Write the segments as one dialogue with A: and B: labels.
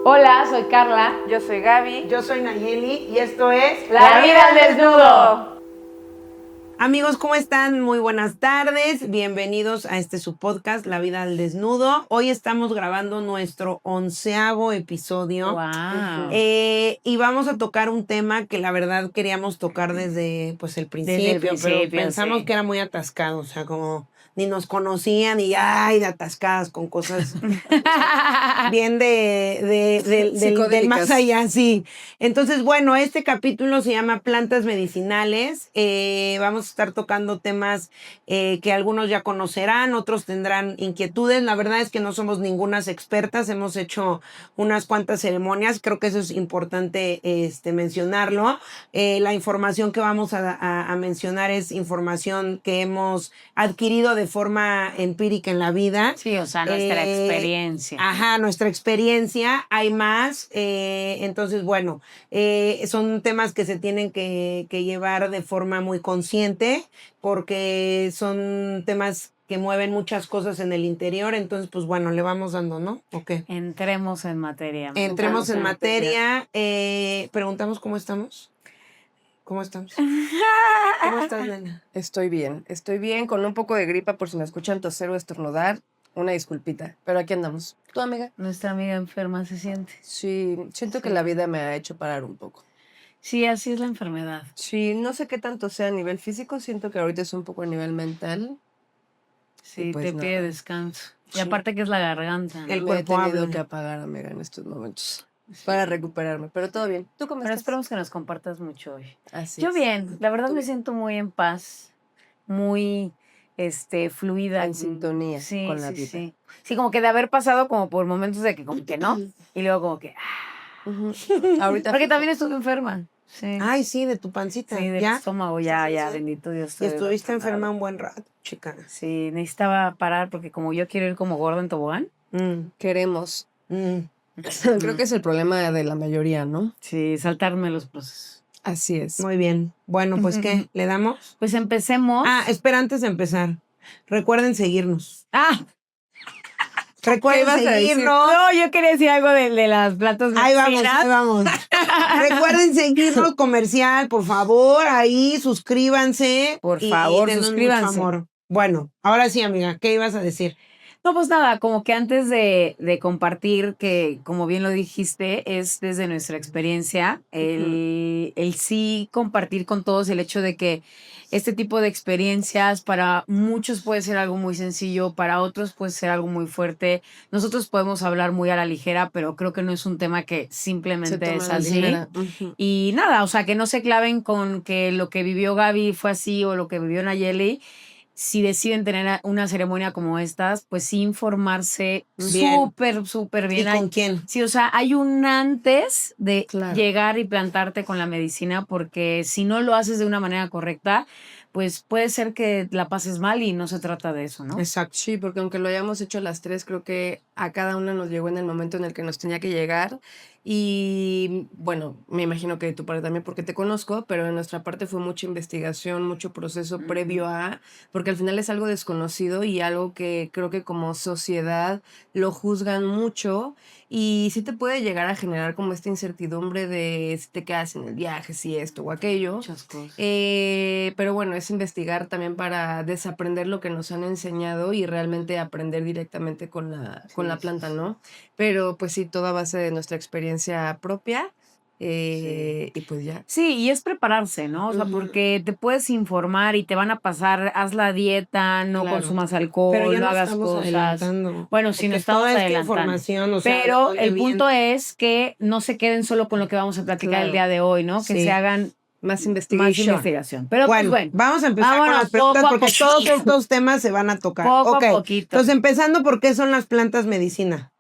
A: Hola, soy Carla.
B: Yo soy Gaby.
C: Yo soy Nayeli y esto es
A: La vida al desnudo.
C: Amigos, ¿cómo están? Muy buenas tardes. Bienvenidos a su podcast, La vida al desnudo. Hoy estamos grabando nuestro 11º episodio.
A: Wow.
C: Y vamos a tocar un tema que la verdad queríamos tocar desde el principio, pero pensamos que era muy atascado, o sea, como ni nos conocían y ay, de atascadas con cosas bien del más allá, sí. Entonces, bueno, este capítulo se llama Plantas Medicinales. Vamos a estar tocando temas que algunos ya conocerán, otros tendrán inquietudes. La verdad es que no somos ningunas expertas, hemos hecho unas cuantas ceremonias, creo que eso es importante mencionarlo. La información que vamos a mencionar es información que hemos adquirido de forma empírica en la vida.
A: Sí, o sea, nuestra experiencia.
C: Ajá, nuestra experiencia, hay más. Entonces, bueno, son temas que se tienen que llevar de forma muy consciente porque son temas que mueven muchas cosas en el interior. Entonces, pues bueno, le vamos dando, ¿no? ¿O qué?
A: Entremos en materia.
C: Entremos en materia. Preguntamos cómo estamos. ¿Cómo estamos? ¿Cómo estás, nena?
B: Estoy bien, con un poco de gripa por si me escuchan toser o estornudar. Una disculpita, pero aquí andamos. ¿Tu amiga?
A: Nuestra amiga enferma se siente.
B: Sí, siento que la vida me ha hecho parar un poco.
A: Sí, así es la enfermedad.
B: Sí, no sé qué tanto sea a nivel físico, siento que ahorita es un poco a nivel mental.
A: Sí,
B: pues
A: te
B: nada.
A: pide descanso. Y
B: Sí.
A: aparte que es la garganta. ¿no?
C: El
B: Me he
C: cuerpo
B: tenido
C: habla.
B: que apagar, amiga, en estos momentos para recuperarme, pero todo bien. ¿Tú cómo
A: Pero
B: estás?
A: esperamos que nos compartas mucho hoy.
B: Así
A: Yo
B: es.
A: bien, la verdad
B: ¿Tú
A: me
B: bien?
A: siento muy en paz, muy fluida.
B: En sintonía
A: Sí,
B: con la
A: sí,
B: vida.
A: sí. Sí, como que de haber pasado como por momentos de que como que no, y luego como que...
B: Ujú. Ahorita
A: Porque
B: fijo.
A: también estuve enferma. Sí.
C: Ay, sí, de tu pancita.
A: Sí, del
C: ¿Ya?
A: estómago, ya, bendito Dios.
C: Y
A: estoy del
C: estuviste
A: otro
C: enferma
A: lado.
C: un buen rato, chica.
A: Sí, necesitaba parar porque como yo quiero ir como gorda en tobogán.
B: Queremos. Creo que es el problema de la mayoría, ¿no?
A: Sí, saltarme los procesos.
B: Así es.
C: Muy bien. Bueno, pues ¿qué? ¿Le damos?
A: Pues empecemos.
C: Espera, antes de empezar. Recuerden seguirnos.
B: ¿Qué
C: Recuerden
B: ibas a decir?
C: seguirnos.
A: No, yo quería decir algo de las plantas
C: Ahí vamos,
A: medicinas.
C: ahí vamos. Recuerden seguirnos, comercial, por favor. Ahí suscríbanse.
A: Por
C: y
A: favor,
C: denos
A: suscríbanse.
C: mucho amor. Bueno, ahora sí, amiga, ¿qué ibas a decir?
A: No, pues nada, como que antes de compartir, que como bien lo dijiste, es desde nuestra experiencia, el sí compartir con todos el hecho de que este tipo de experiencias para muchos puede ser algo muy sencillo, para otros puede ser algo muy fuerte. Nosotros podemos hablar muy a la ligera, pero creo que no es un tema que
B: Se
A: simplemente
B: toma
A: es
B: a la
A: así.
B: ligera. Ujú.
A: Y nada, o sea, que no se claven con que lo que vivió Gaby fue así o lo que vivió Nayeli. Si deciden tener una ceremonia como estas, pues sí informarse
C: Bien.
A: súper bien.
C: ¿Y con quién?
A: Sí, o sea, hay un antes de
B: Claro.
A: llegar y plantarte con la medicina, porque si no lo haces de una manera correcta, pues puede ser que la pases mal y no se trata de eso, ¿no?
C: Exacto.
B: Sí, porque aunque lo hayamos hecho las tres, creo que a cada una nos llegó en el momento en el que nos tenía que llegar. Y bueno, me imagino que de tu parte también, porque te conozco, pero de nuestra parte fue mucha investigación, mucho proceso previo a, porque al final es algo desconocido y algo que creo que como sociedad lo juzgan mucho y sí te puede llegar a generar como esta incertidumbre de si te quedas en el viaje, si esto o aquello.
A: Muchas cosas.
B: Pero bueno, es investigar también para desaprender lo que nos han enseñado y realmente aprender directamente con la planta, ¿no? Pero pues sí, toda base de nuestra experiencia propia. Y pues ya.
A: Sí, y es prepararse, ¿no? O sea, porque te puedes informar y te van a pasar, haz la dieta, no
B: Claro.
A: consumas
C: Pero
A: alcohol,
C: ya
A: no
C: nos
A: hagas
C: estamos
A: cosas.
C: adelantando.
A: Bueno, sí,
C: Porque
A: nos estamos
C: toda esta
A: adelantando.
C: información, o sea,
A: Pero
C: oye,
A: el
C: bien.
A: punto es que no se queden solo con lo que vamos a platicar
B: Claro.
A: el día de hoy, ¿no? Que
C: Sí.
A: se hagan
B: Más
A: más
B: investigación.
A: investigación. Pero
C: Bueno,
A: pues bueno,
C: vamos a empezar con
A: vámonos
C: las preguntas
A: poco a
C: porque
A: poquito.
C: todos estos temas se van a tocar.
A: Poco a
C: Ok,
A: poquito.
C: entonces empezando, ¿por qué son las plantas medicina?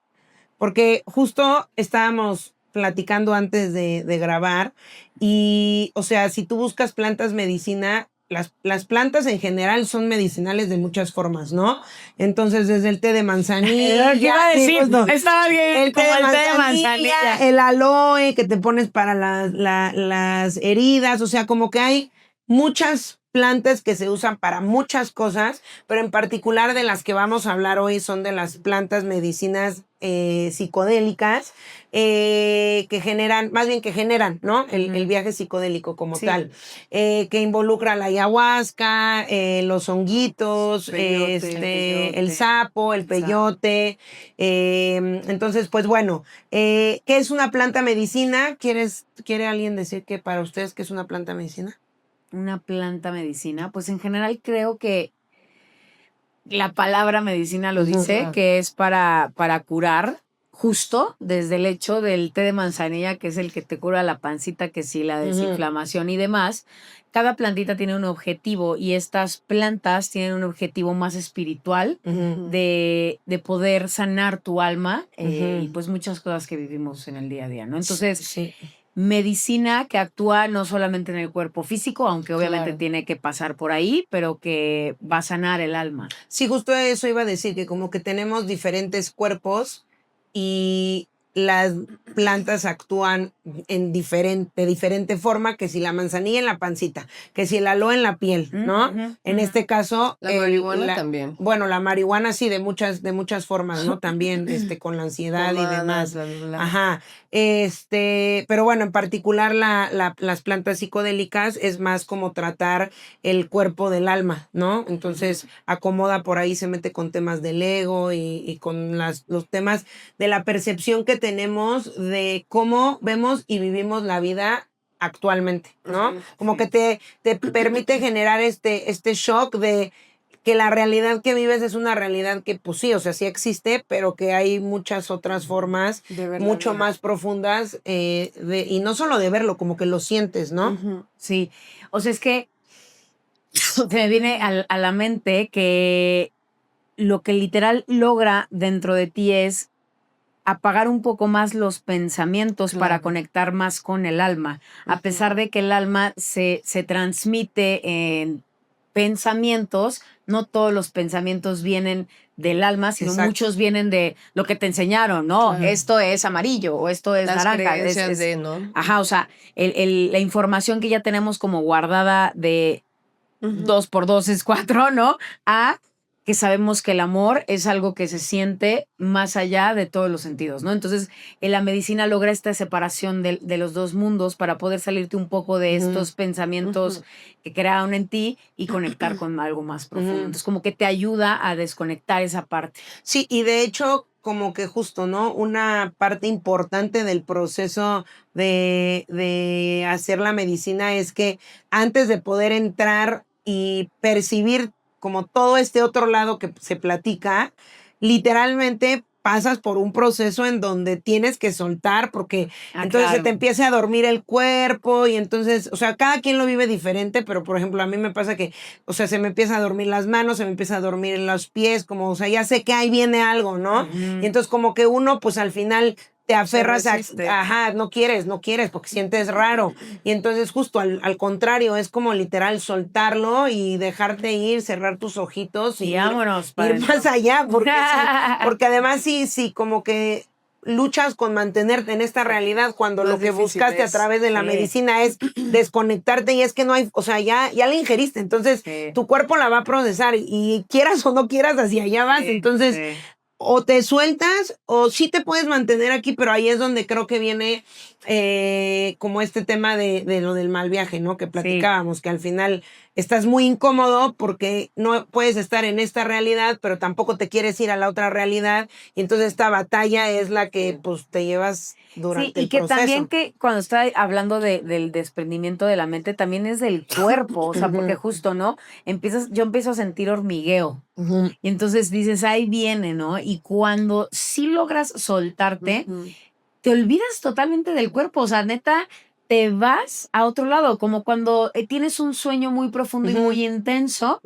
C: Porque justo estábamos platicando antes de grabar y, o sea, si tú buscas plantas medicina, las plantas en general son medicinales de muchas formas, ¿no? Entonces, desde el té de manzanilla.
A: ¿Qué iba a
C: sí,
A: decir?
C: justo.
A: Estaba bien,
C: El té
A: como
C: de
A: el té de
C: manzanilla,
A: manzanilla.
C: el aloe que te pones para las heridas, o sea, como que hay muchas plantas que se usan para muchas cosas, pero en particular de las que vamos a hablar hoy son de las plantas medicinas psicodélicas que generan, más bien que generan, ¿no? El viaje psicodélico como tal, que involucra la ayahuasca, los honguitos, el sapo, el peyote. Entonces, pues bueno, ¿qué es una planta medicina? ¿Quiere alguien decir que para ustedes qué es una planta medicina?
A: Una planta medicina, pues en general creo que la palabra medicina lo dice, que es para curar, justo desde el hecho del té de manzanilla, que es el que te cura la pancita, que sí, la desinflamación y demás. Cada plantita tiene un objetivo y estas plantas tienen un objetivo más espiritual de poder sanar tu alma y pues muchas cosas que vivimos en el día a día, ¿no? Entonces, medicina que actúa no solamente en el cuerpo físico, aunque obviamente tiene que pasar por ahí, pero que va a sanar el alma.
C: Sí, justo eso iba a decir, que como que tenemos diferentes cuerpos y las plantas actúan de diferente forma, que si la manzanilla en la pancita, que si el aloe en la piel, ¿no? En este caso...
B: La marihuana también.
C: Bueno, la marihuana sí, de muchas formas, ¿no? También con la ansiedad y demás.
B: Bla, bla, bla.
C: Ajá. Pero bueno, en particular las plantas psicodélicas es más como tratar el cuerpo del alma, ¿no? Entonces acomoda por ahí, se mete con temas del ego y con los temas de la percepción que tenemos de cómo vemos y vivimos la vida actualmente, ¿no? Como que te permite generar este shock de que la realidad que vives es una realidad que, pues sí, o sea, sí existe, pero que hay muchas otras formas mucho más profundas y no solo de verlo, como que lo sientes, ¿no?
A: Sí, o sea, es que se me viene a la mente que lo que literal logra dentro de ti es apagar un poco más los pensamientos para conectar más con el alma, a pesar de que el alma se transmite en pensamientos, no todos los pensamientos vienen del alma, sino muchos vienen de lo que te enseñaron, ¿no? Esto es amarillo o esto es
B: las
A: naranja.
B: Creencias ¿no?
A: Ajá, o sea, la información que ya tenemos como guardada de 2 por 2 es 4, ¿no? Que sabemos que el amor es algo que se siente más allá de todos los sentidos, ¿no? Entonces, la medicina logra esta separación de los dos mundos para poder salirte un poco de estos pensamientos que crearon en ti y conectar con algo más profundo. Entonces, como que te ayuda a desconectar esa parte.
C: Sí, y de hecho, como que justo, ¿no? Una parte importante del proceso de hacer la medicina es que antes de poder entrar y percibir como todo este otro lado que se platica, literalmente pasas por un proceso en donde tienes que soltar porque entonces se te empieza a dormir el cuerpo y entonces, o sea, cada quien lo vive diferente, pero por ejemplo a mí me pasa que, o sea, se me empieza a dormir las manos, se me empieza a dormir los pies, como, o sea, ya sé que ahí viene algo, ¿no? Y entonces como que uno, pues al final te aferras no quieres, porque sientes raro. Y entonces justo al contrario, es como literal soltarlo y dejarte ir, cerrar tus ojitos y
A: vámonos,
C: ir más allá, porque además sí, como que luchas con mantenerte en esta realidad cuando lo que buscaste a través de la medicina es desconectarte y es que no hay, o sea, ya la ingeriste, entonces tu cuerpo la va a procesar y quieras o no quieras, hacia allá vas, entonces o te sueltas o sí te puedes mantener aquí, pero ahí es donde creo que viene como este tema de lo del mal viaje, ¿no? Que platicábamos, que al final estás muy incómodo porque no puedes estar en esta realidad, pero tampoco te quieres ir a la otra realidad y entonces esta batalla es la que pues te llevas durante el proceso.
A: Y que también que cuando está hablando del desprendimiento de la mente también es del cuerpo, o sea, porque justo, ¿no? Yo empiezo a sentir hormigueo y entonces dices, ahí viene, ¿no? Y cuando sí logras soltarte, te olvidas totalmente del cuerpo, o sea, neta, te vas a otro lado, como cuando tienes un sueño muy profundo y muy intenso,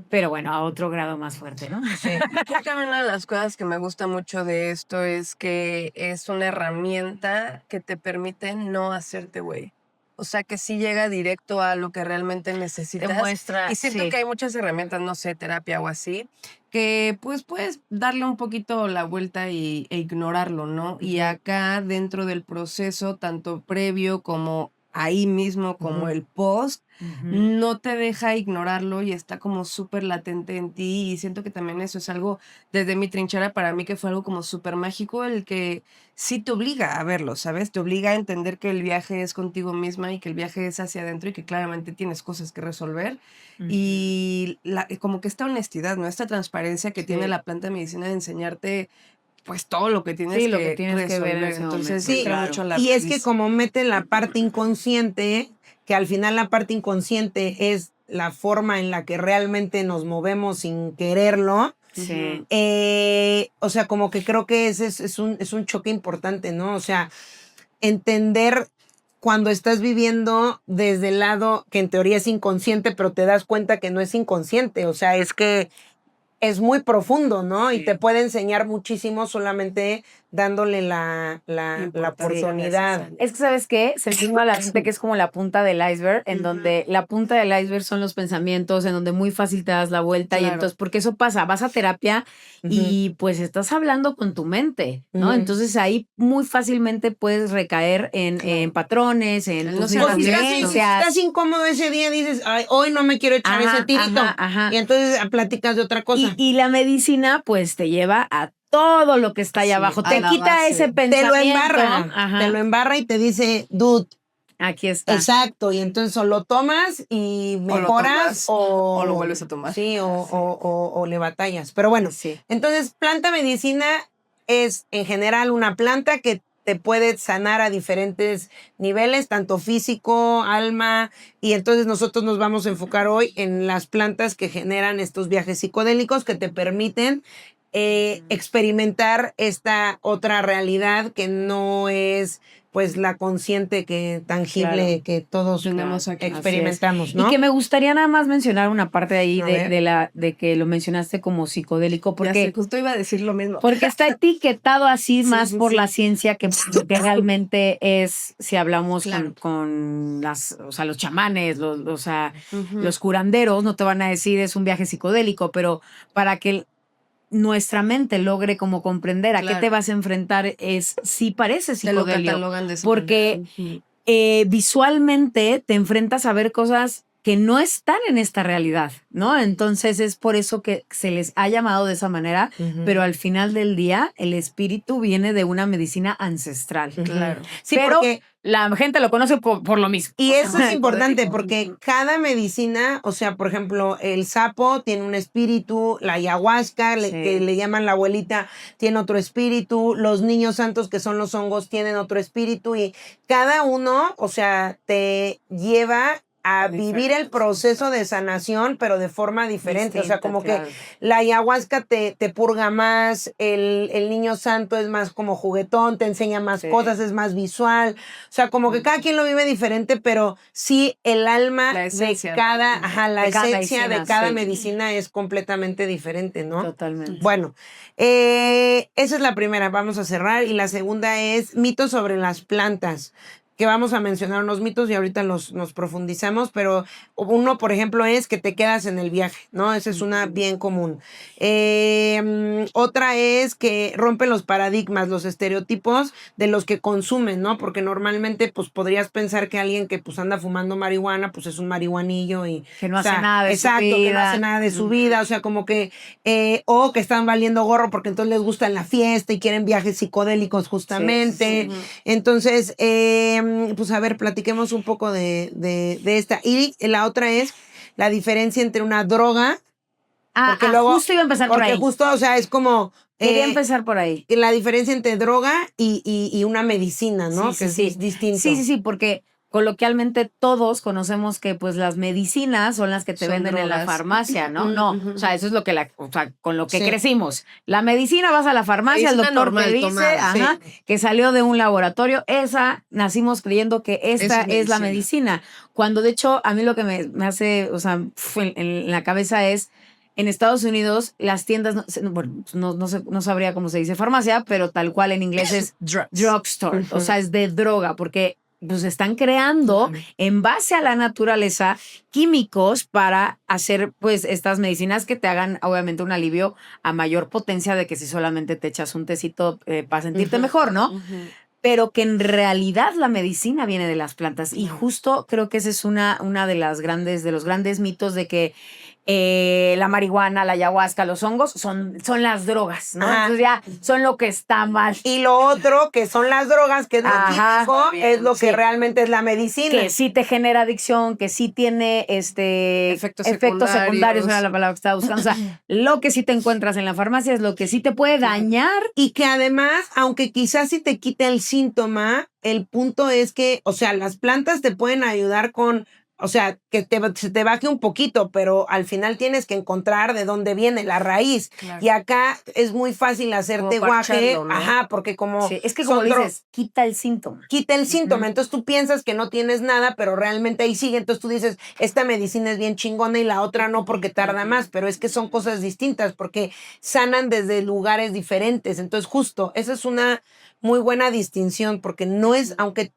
A: pero bueno, a otro grado más fuerte, ¿no?
B: Creo que una de las cosas que me gusta mucho de esto es que es una herramienta que te permite no hacerte güey. O sea, que sí llega directo a lo que realmente necesitas.
A: Te muestra,
B: y siento que hay muchas herramientas, no sé, terapia o así, que pues puedes darle un poquito la vuelta e ignorarlo, ¿no? Y acá dentro del proceso, tanto previo como ahí mismo como
C: Ujú.
B: el post,
A: Ujú.
B: no te deja ignorarlo y está como súper latente en ti y siento que también eso es algo desde mi trinchera para mí que fue algo como súper mágico el que sí te obliga a verlo, ¿sabes? Te obliga a entender que el viaje es contigo misma y que el viaje es hacia adentro y que claramente tienes cosas que resolver
A: Ujú.
B: y como que esta honestidad, ¿no? Esta transparencia que tiene
A: Sí.
B: la planta de medicina de enseñarte pues todo lo que tienes
A: Sí, lo que
B: que
A: tienes que ver en
B: resolver.
A: ese
B: Entonces
A: momento,
C: Sí,
B: entra
A: claro.
B: mucho la
C: y es que como mete la parte inconsciente, que al final la parte inconsciente es la forma en la que realmente nos movemos sin quererlo,
A: Sí.
C: o sea, como que creo que ese es un choque importante, ¿no? O sea, entender cuando estás viviendo desde el lado que en teoría es inconsciente, pero te das cuenta que no es inconsciente, o sea, es que es muy profundo, ¿no? Y
A: Sí.
C: te puede enseñar muchísimo solamente dándole la
B: importancia
C: oportunidad.
B: necesaria.
A: Es que, ¿sabes qué? Se me vino a la mente que es como la punta del iceberg, en donde la punta del iceberg son los pensamientos, en donde muy fácil te das la vuelta y
B: Claro.
A: entonces, porque eso pasa, vas a terapia y pues estás hablando con tu mente, ¿no?
C: Ujú.
A: Entonces ahí muy fácilmente puedes recaer en
B: Claro.
A: patrones, en
B: El
A: tus
B: no ser
C: Pues si estás,
B: honesto.
C: si estás incómodo ese día, dices, ay, hoy no me quiero echar ese tirito.
A: Ajá.
C: Y entonces platicas de otra cosa.
A: Y la medicina, pues, te lleva a todo lo que está allá
B: Sí,
A: abajo.
B: a
A: Te
B: la
A: quita
B: base.
A: ese
C: te
A: pensamiento.
C: lo embarra.
A: Ajá.
C: Te lo embarra y te dice, dude,
A: Aquí está.
C: exacto. Y entonces o lo tomas y
B: O lo
C: mejoras
B: tomas, o lo vuelves a tomar.
C: Sí, o le batallas. Pero bueno,
A: Sí.
C: entonces planta medicina es en general una planta que te puede sanar a diferentes niveles, tanto físico, alma, y entonces nosotros nos vamos a enfocar hoy en las plantas que generan estos viajes psicodélicos que te permiten experimentar esta otra realidad que no es pues la consciente que tangible
A: Claro.
C: que todos
B: Tenemos aquí.
C: experimentamos, ¿no?
A: Y que me gustaría nada más mencionar una parte de ahí
C: A ver.
A: de que lo mencionaste como psicodélico,
B: Ya sé,
A: porque,
B: justo iba a decir lo mismo.
A: porque está etiquetado así
B: Sí,
A: más
B: sí,
A: por
B: sí.
A: la ciencia que realmente es, si hablamos
B: Claro.
A: con las, o sea, los chamanes, o sea,
B: Ujú.
A: los curanderos no te van a decir es un viaje psicodélico, pero para que nuestra mente logre como comprender a qué
B: Claro.
A: te vas a enfrentar es sí parece
B: Te lo
A: psicodelio,
B: catalogan de esa
A: porque
B: manera. Ujú.
A: visualmente te enfrentas a ver cosas que no están en esta realidad, ¿no? Entonces es por eso que se les ha llamado de esa manera,
C: Ujú.
A: pero al final del día el espíritu viene de una medicina ancestral.
B: Claro.
C: Sí,
A: pero
C: porque
A: la gente lo conoce por lo mismo.
C: y eso es
B: Ajá.
C: importante porque cada medicina, o sea, por ejemplo, el sapo tiene un espíritu, la ayahuasca,
A: Sí.
C: que le llaman la abuelita, tiene otro espíritu, los niños santos, que son los hongos, tienen otro espíritu y cada uno, o sea, te lleva a vivir el proceso de sanación, pero de forma diferente. O sea,
A: Distinta,
C: como
A: claro.
C: que la ayahuasca te purga más, el niño santo es más como juguetón, te enseña más
A: Sí.
C: cosas, es más visual. O sea, como que cada quien lo vive diferente, pero sí el alma
B: La
C: de
B: esencia.
C: cada, ajá, la
A: De cada
C: esencia de
A: medicina,
C: cada
A: sí.
C: medicina es completamente diferente, ¿no?
A: Totalmente.
C: Bueno, esa es la primera, vamos a cerrar. Y la segunda es mitos sobre las plantas, que vamos a mencionar unos mitos y ahorita nos profundizamos, pero uno, por ejemplo, es que te quedas en el viaje, ¿no? Esa es una bien común. Otra es que rompe los paradigmas, los estereotipos de los que consumen, ¿no? Porque normalmente, pues, podrías pensar que alguien que, pues, anda fumando marihuana, pues, es un marihuanillo y...
A: Que no
C: o sea,
A: hace nada de
C: exacto,
A: su vida.
C: que no hace nada de su vida, o sea, como que... o que están valiendo gorro porque entonces les gusta en la fiesta y quieren viajes psicodélicos justamente.
B: Sí.
C: Entonces, pues a ver, platiquemos un poco de esta. Y la otra es la diferencia entre una droga, porque luego,
A: justo iba a empezar por
C: porque
A: ahí.
C: justo, o sea, es como
A: Quería empezar por ahí.
C: la diferencia entre droga y una medicina, ¿no? que es distinto.
A: Sí, porque coloquialmente todos conocemos que pues las medicinas son las que te
B: Son
A: venden en la
B: drogas.
A: farmacia, ¿no?
B: Ujú,
A: No,
B: ujú.
A: o sea, eso es lo que o sea, con lo que
C: Sí.
A: crecimos. La medicina vas a la farmacia, el
B: Medicina
A: doctor te
B: normal,
A: dice,
B: tomada,
A: ajá, que salió de un laboratorio, esa nacimos creyendo que esta es la medicina. Cuando de hecho a mí lo que me hace, o sea, en la cabeza es en Estados Unidos, las tiendas, no sabría cómo se dice farmacia, pero tal cual en inglés es drugstore, o sea, es de droga, porque pues están creando en base a la naturaleza químicos para hacer pues estas medicinas que te hagan obviamente un alivio a mayor potencia de que si solamente te echas un tecito para sentirte mejor, ¿no? pero que en realidad la medicina viene de las plantas. Y justo creo que ese es una de los grandes mitos de que la marihuana, la ayahuasca, los hongos son las drogas, ¿no?
C: Ajá.
A: Entonces ya son lo que está mal.
C: Y lo otro, que son las drogas, que es lo
A: Ajá.
C: químico, es lo que
A: Sí.
C: realmente es la medicina.
A: Que sí te genera adicción, que sí tiene
B: Efectos
A: secundarios,
B: secundarios.
A: era la palabra que estaba buscando. O sea, lo que sí te encuentras en la farmacia es lo que sí te puede dañar.
C: Y que además, aunque quizás sí te quite el síntoma, el punto es que, o sea, las plantas te pueden ayudar con, o sea, que se te baje un poquito, pero al final tienes que encontrar de dónde viene la raíz.
B: Claro.
C: Y acá es muy fácil hacerte
B: Como
C: guaje,
B: parcharlo, ¿no?
C: ajá, porque como
A: Sí, es que como
C: son
A: dices, quita el síntoma.
C: quita el síntoma,
A: Ujú.
C: entonces tú piensas que no tienes nada, pero realmente ahí sigue, entonces tú dices, esta medicina es bien chingona y la otra no porque tarda más, pero es que son cosas distintas, porque sanan desde lugares diferentes, entonces justo, esa es una muy buena distinción, porque no es, aunque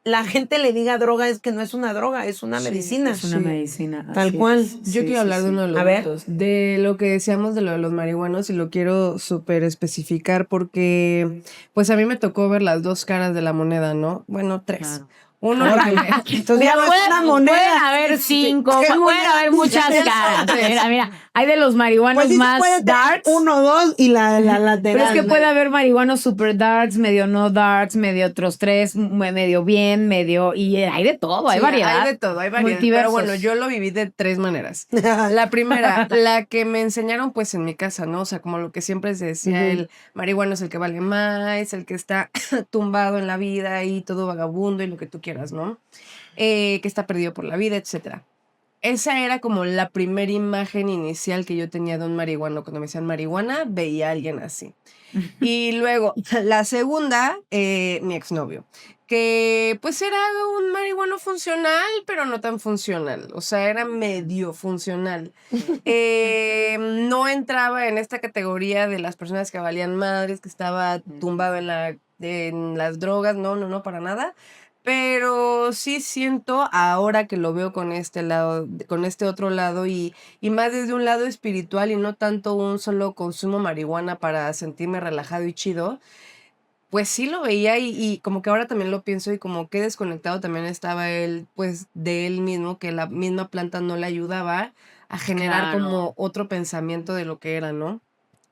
C: la gente le diga droga, es que no es una droga, es una
B: Sí,
C: medicina.
A: Es una medicina.
C: Tal
A: así
C: cual.
A: es.
B: Yo
A: Sí,
B: quiero hablar de uno de los
C: A ver.
B: mitos, de lo que decíamos de lo de los marihuanos y lo quiero súper especificar porque pues a mí me tocó ver las dos caras de la moneda, ¿no? Bueno, tres.
A: Claro.
B: Uno,
C: Entonces ya no es una moneda.
A: Pueden haber 5,
C: Qué
A: pueden
C: moneda.
A: haber muchas caras. Mira, hay de los marihuanos
C: Pues sí se
A: más
C: puede tener
A: darks.
C: 1, 2 y la lateral.
A: Pero es que puede haber marihuanos super darks, medio no darks, medio otros 3, medio bien, medio. Y hay de todo, hay
B: sí,
A: variedad.
B: hay de todo, hay variedad.
A: Multiversos.
B: Pero bueno, yo lo viví de tres maneras. La primera, la que me enseñaron pues en mi casa, ¿no? O sea, como lo que siempre se decía,
C: Ujú.
B: el marihuano es el que vale más, el que está tumbado en la vida y todo vagabundo y lo que tú quieras, ¿no? Que está perdido por la vida, etcétera. Esa era como la primera imagen inicial que yo tenía de un marihuano. Cuando me decían marihuana, veía a alguien así. Y luego, la segunda, mi exnovio, que pues era un marihuano funcional, pero no tan funcional. O sea, era medio funcional. No entraba en esta categoría de las personas que valían madres, que estaba tumbado en las drogas. No, para nada. Pero sí siento ahora que lo veo con este lado, con este otro lado y más desde un lado espiritual y no tanto un solo consumo marihuana para sentirme relajado y chido, pues sí lo veía y como que ahora también lo pienso y como que desconectado también estaba él, pues de él mismo, que la misma planta no le ayudaba a generar
A: Claro.
B: como otro pensamiento de lo que era, ¿no?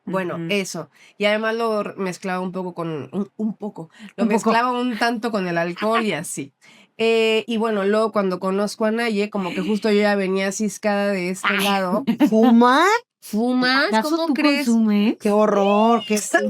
B: Bueno,
A: Ujú.
B: eso. Y además lo mezclaba un poco un poco, lo
A: Un poco.
B: mezclaba un tanto con el alcohol y así. Y bueno, luego cuando conozco a Naye, como que justo yo ya venía ciscada de este lado.
C: ¿Fumar?
B: ¿Fumas?
A: ¿Acaso
B: ¿Cómo
A: tú
B: crees?
A: consumes?
C: ¡Qué horror! ¡Qué cosa!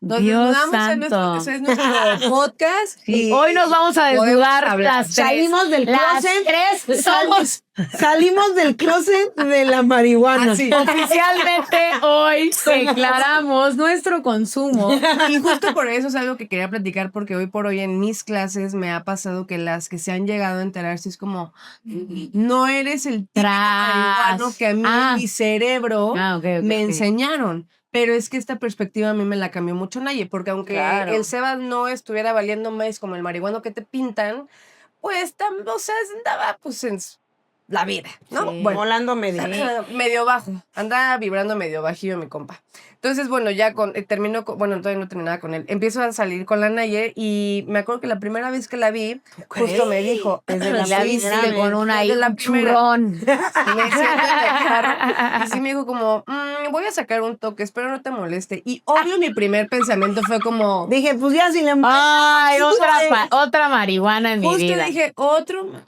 B: Nos
A: Dios
B: desnudamos en
A: santo.
B: ese es nuestro podcast.
A: Sí,
B: y
A: hoy nos vamos a
B: podemos
A: desnudar
B: hablar.
A: las tres.
C: Salimos del
A: Las
C: closet.
A: tres somos
C: Salimos del closet de la marihuana.
B: Así.
A: oficialmente hoy declaramos nuestro consumo.
B: Y justo por eso es algo que quería platicar, porque hoy por hoy en mis clases me ha pasado que las que se han llegado a enterarse es como, no eres el típico marihuano que a mí en mi cerebro
A: Ok,
B: me
A: ok.
B: enseñaron. Pero es que esta perspectiva a mí me la cambió mucho Naye, porque aunque
A: Claro.
B: el Sebas no estuviera valiendo más como el marihuano que te pintan, pues, o sea, andaba pues en la vida, ¿no?
A: Sí.
B: Bueno,
C: Volando medio.
B: medio bajo, andaba vibrando medio bajillo mi compa. Entonces, bueno, ya terminó, bueno, todavía no terminaba con él. Empiezo a salir con la Naye y me acuerdo que la primera vez que la vi, justo me dijo,
C: Desde la
A: La
C: primera
A: viste
C: vez.
A: con
B: Desde la
A: un
B: primera.
A: churrón.
B: me siento en el carro, y sí me dijo como, voy a sacar un toque, espero no te moleste. Y obvio mi primer pensamiento fue como,
C: Dije, pues ya si le...
A: Ay, otra marihuana en mi
B: justo
A: vida.
B: dije, otro marihuana,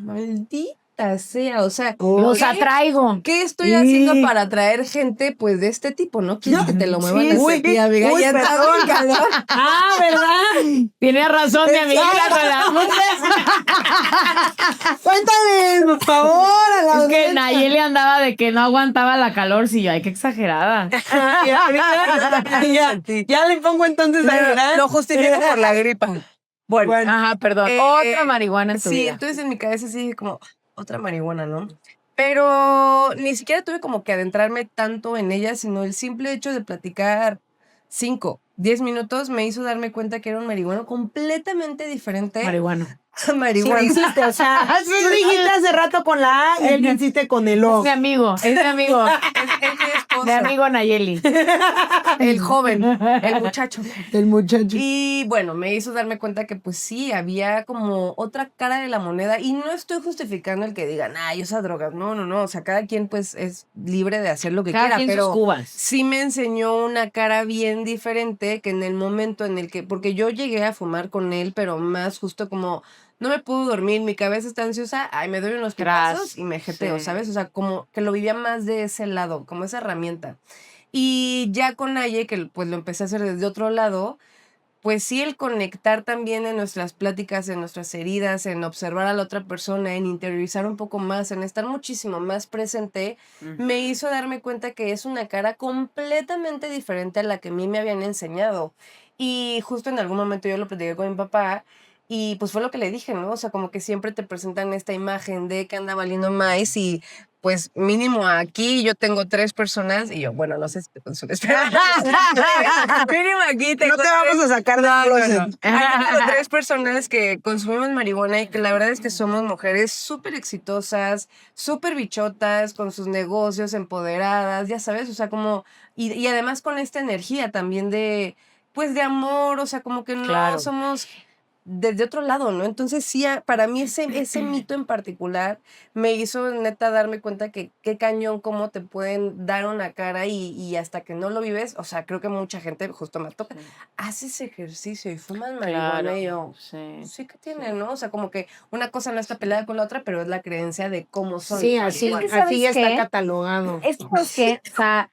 B: maldita sea, o sea,
A: Los
B: ¿qué?
A: atraigo.
B: ¿Qué estoy haciendo para atraer gente, pues, de este tipo, no? ¿Quieres que te lo muevan
C: Sí,
B: a
C: uy,
B: hacer, amiga?
C: uy,
B: Ya está
C: perdón.
B: muy calor.
C: Ah, ¿verdad?
A: Tiene razón, mi amiguita con las
C: Cuéntale, por favor, a la
A: Es que
C: audiencia.
A: Nayeli andaba de que no aguantaba la calor, sí, yo, ay, qué exagerada.
C: Ya le pongo entonces a llorar.
B: Lo justifico por la gripa. Bueno,
A: Ajá, perdón. Otra marihuana en tu
B: sí,
A: vida.
B: entonces en mi cabeza sí dije como, otra marihuana, ¿no? Pero ni siquiera tuve como que adentrarme tanto en ella, sino el simple hecho de platicar 5, 10 minutos me hizo darme cuenta que era un marihuano completamente diferente
A: Marihuana.
B: marihuana.
C: Sí existe, o sea, tú dijiste hace rato con la A y él insiste con el O.
A: Es mi amigo.
B: Es mi esposo.
A: Mi amigo Nayeli.
B: El joven, el muchacho.
C: El muchacho.
B: Y bueno, me hizo darme cuenta que pues sí, había como otra cara de la moneda y no estoy justificando el que digan, yo usa drogas. No, o sea, cada quien pues es libre de hacer lo que
A: Cada
B: quiera,
A: quien
B: pero
A: sus cubas.
B: sí me enseñó una cara bien diferente que en el momento en el que, porque yo llegué a fumar con él, pero más justo como no me puedo dormir, mi cabeza está ansiosa, me doy unos pipazos y me jeteo,
A: sí.
B: ¿sabes? O sea, como que lo vivía más de ese lado, como esa herramienta. Y ya con Aye, que pues lo empecé a hacer desde otro lado, pues sí, el conectar también en nuestras pláticas, en nuestras heridas, en observar a la otra persona, en interiorizar un poco más, en estar muchísimo más presente, me hizo darme cuenta que es una cara completamente diferente a la que a mí me habían enseñado. Y justo en algún momento yo lo platiqué con mi papá y pues fue lo que le dije, ¿no? O sea, como que siempre te presentan esta imagen de que anda valiendo más y pues mínimo aquí yo tengo 3 personas y yo, bueno, no sé si te consumes, pero mínimo aquí tengo
C: No te vamos a sacar de closet.
B: Aquí tengo 3 personas que consumimos marihuana y que la verdad es que somos mujeres súper exitosas, súper bichotas, con sus negocios empoderadas, ya sabes, o sea, como, y además con esta energía también de, pues de amor, o sea, como que no somos desde otro lado, ¿no? Entonces sí, para mí ese mito en particular me hizo neta darme cuenta que qué cañón cómo te pueden dar una cara y hasta que no lo vives, o sea, creo que mucha gente, justo me toca, haces ejercicio y fumas marihuana y yo, sí que tiene, ¿no? O sea, como que una cosa no está peleada con la otra, pero es la creencia de cómo son.
C: Sí, así ya está catalogado.
A: Esto es que, o sea,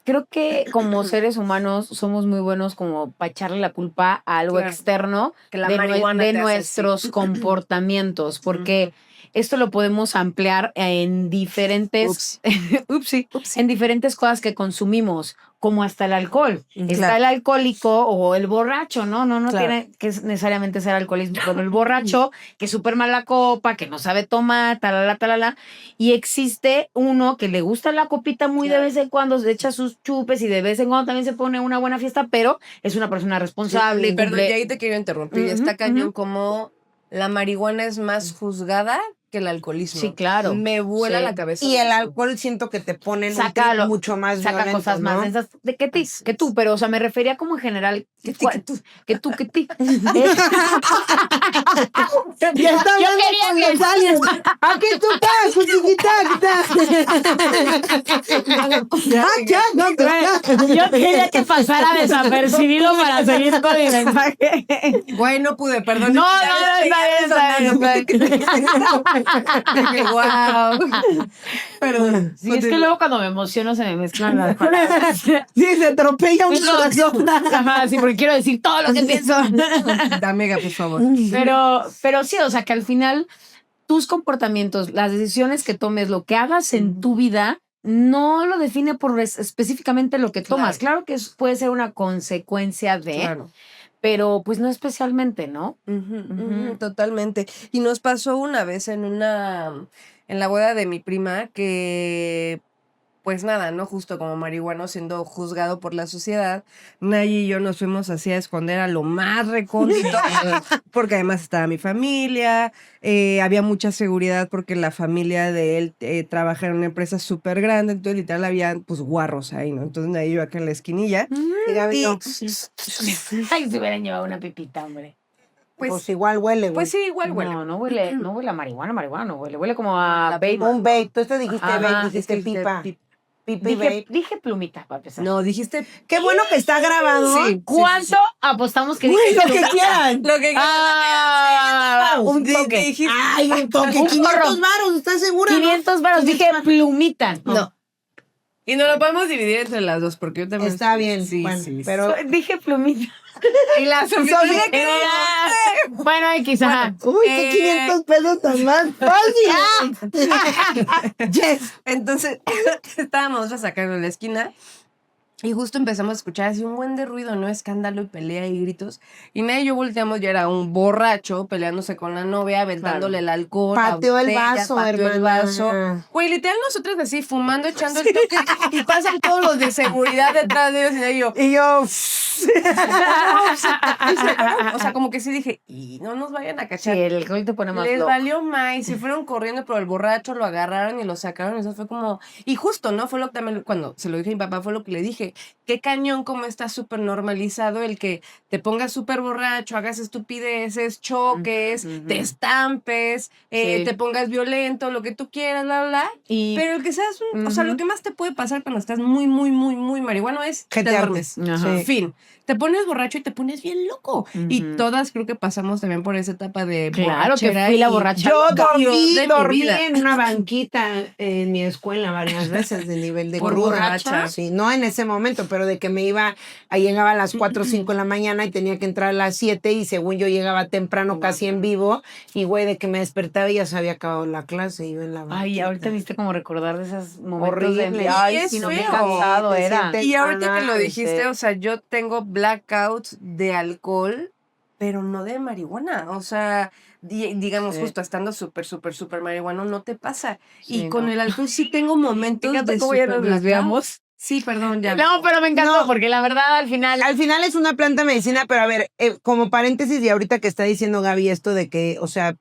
A: creo que como seres humanos somos muy buenos como para echarle la culpa a algo externo
B: que la marihuana
A: de
B: te hace
A: nuestros comportamientos, porque esto lo podemos ampliar en diferentes, en diferentes cosas que consumimos, como hasta el alcohol. Está el alcohólico o el borracho, ¿no? No tiene que necesariamente ser alcoholismo, pero el borracho que es súper mala copa, que no sabe tomar, talala. Y existe uno que le gusta la copita muy de vez en cuando, se echa sus chupes y de vez en cuando también se pone una buena fiesta, pero es una persona responsable.
B: Perdón, y ahí te quiero interrumpir. Está cañón como la marihuana es más juzgada que el alcoholismo.
A: Sí, claro.
B: Me vuela la cabeza.
C: Y el alcohol siento que te pone en un trip mucho más
A: saca
C: violento,
A: cosas
C: ¿no?
A: más densas de que tú, pero o sea, me refería como en general que tú.
C: Ya está hablando con los aliens. ¿A qué tú estás?
A: Yo quería que pasara desapercibido para seguir con mi mensaje.
B: Güey, no pude, perdón.
A: No, está bien.
B: Wow. Perdón.
A: Sí, es que luego cuando me emociono se me mezclan las palabras.
C: Sí, se atropella un corazón.
A: Ajá, sí, porque quiero decir todo lo que pienso.
B: Amiga, por favor.
A: Pero sí, o sea, que al final tus comportamientos, las decisiones que tomes, lo que hagas en tu vida, no lo define por específicamente lo que tomas. Claro que puede ser una consecuencia de... Pero pues no especialmente, ¿no?
B: Totalmente. Y nos pasó una vez en la boda de mi prima que, pues nada, ¿no? Justo como marihuano siendo juzgado por la sociedad, Nayi y yo nos fuimos así a esconder a lo más recóndito, porque además estaba mi familia, había mucha seguridad porque la familia de él trabaja en una empresa súper grande, entonces literal había pues guarros ahí, ¿no? Entonces Nayi yo acá en la esquinilla.
A: Ay, se hubieran llevado una pipita, hombre.
C: Pues igual huele, güey.
B: Pues sí, igual huele.
A: No huele a marihuana no huele. Huele como a vape.
C: Un vape. Tú dijiste vape, dijiste pipa.
A: Dije plumita para empezar.
B: No, dijiste...
C: Qué bueno que está grabado.
A: Sí. ¿Cuánto apostamos que dije?
C: Lo que quieran.
B: Lo que quieran.
C: Un toque. Ay, un toque. 500 varos, ¿estás segura?
A: 500 varos. Dije plumita.
B: No. Y no lo podemos dividir entre las dos porque yo también...
C: Está bien.
B: Sí,
C: bueno,
B: sí.
A: Pero dije plumita.
B: Y la Sofía que
A: bueno, quizá.
C: Uy, qué 500 pesos tan más fácil.
B: Yes. Entonces, estábamos nosotros sacando en la esquina Y justo empezamos a escuchar así un buen de ruido, ¿no? Escándalo y pelea y gritos. Y nadie y yo volteamos, ya era un borracho peleándose con la novia, aventándole el alcohol.
C: Pateó el vaso,
B: pateó el vaso. Güey, literal nosotros así, fumando, echando el toque. Y pasan todos los de seguridad detrás de ellos.
C: Y yo...
B: O sea, como que sí dije, y no nos vayan a cachar.
A: Sí, el alcohol te pone más
B: Les
A: loco.
B: valió más y se fueron corriendo, pero el borracho lo agarraron y lo sacaron. Eso fue como... Y justo, ¿no? Fue lo que también, cuando se lo dije a mi papá, fue lo que le dije. Qué cañón como está súper normalizado el que te pongas súper borracho, hagas estupideces, choques, te estampes, te pongas violento, lo que tú quieras, bla, bla, bla. Pero el que seas o sea, lo que más te puede pasar cuando estás muy, muy, muy, muy marihuano es
C: que
B: te duermes.
A: Ajá.
B: Fin. Te pones borracho y te pones bien loco. Y todas creo que pasamos también por esa etapa de
A: Claro que
B: borrachera
A: fui la
B: y-
A: borracha.
C: Yo
B: Dios de mi
C: dormí
B: vida.
C: en una banquita en mi escuela varias veces de nivel de
B: Por
C: cruda.
B: borracha.
C: Sí, no en ese momento, pero de que me iba, llegaba a las 4 o 5 de la mañana y tenía que entrar a las 7 y según yo llegaba temprano casi en vivo y güey, de que me despertaba y ya se había acabado la clase y yo en la banquita.
A: Ay, ahorita viste como recordar de esos momentos
C: Horrible.
A: de... Ay,
B: Y es
A: sí, no, qué
B: feo.
A: cansado
C: Te
A: era.
C: sientes
B: Y ahorita que lo
C: mal,
B: dijiste,
A: sí.
B: o sea, yo tengo blackouts de alcohol, pero no de marihuana. O sea, digamos,
A: Sí.
B: justo estando súper, súper, súper marihuano, no te pasa.
A: Sí,
B: Y con
A: no.
B: el alcohol sí tengo momentos
A: Me encanta
B: de
A: cómo ya
B: súper
A: nos
B: blackout.
A: desviamos.
B: Sí, perdón, ya.
A: No, pero me encantó
C: No.
A: porque la verdad al final...
C: Al final es una planta medicina, pero a ver, como paréntesis y ahorita que está diciendo Gaby esto de que, o sea,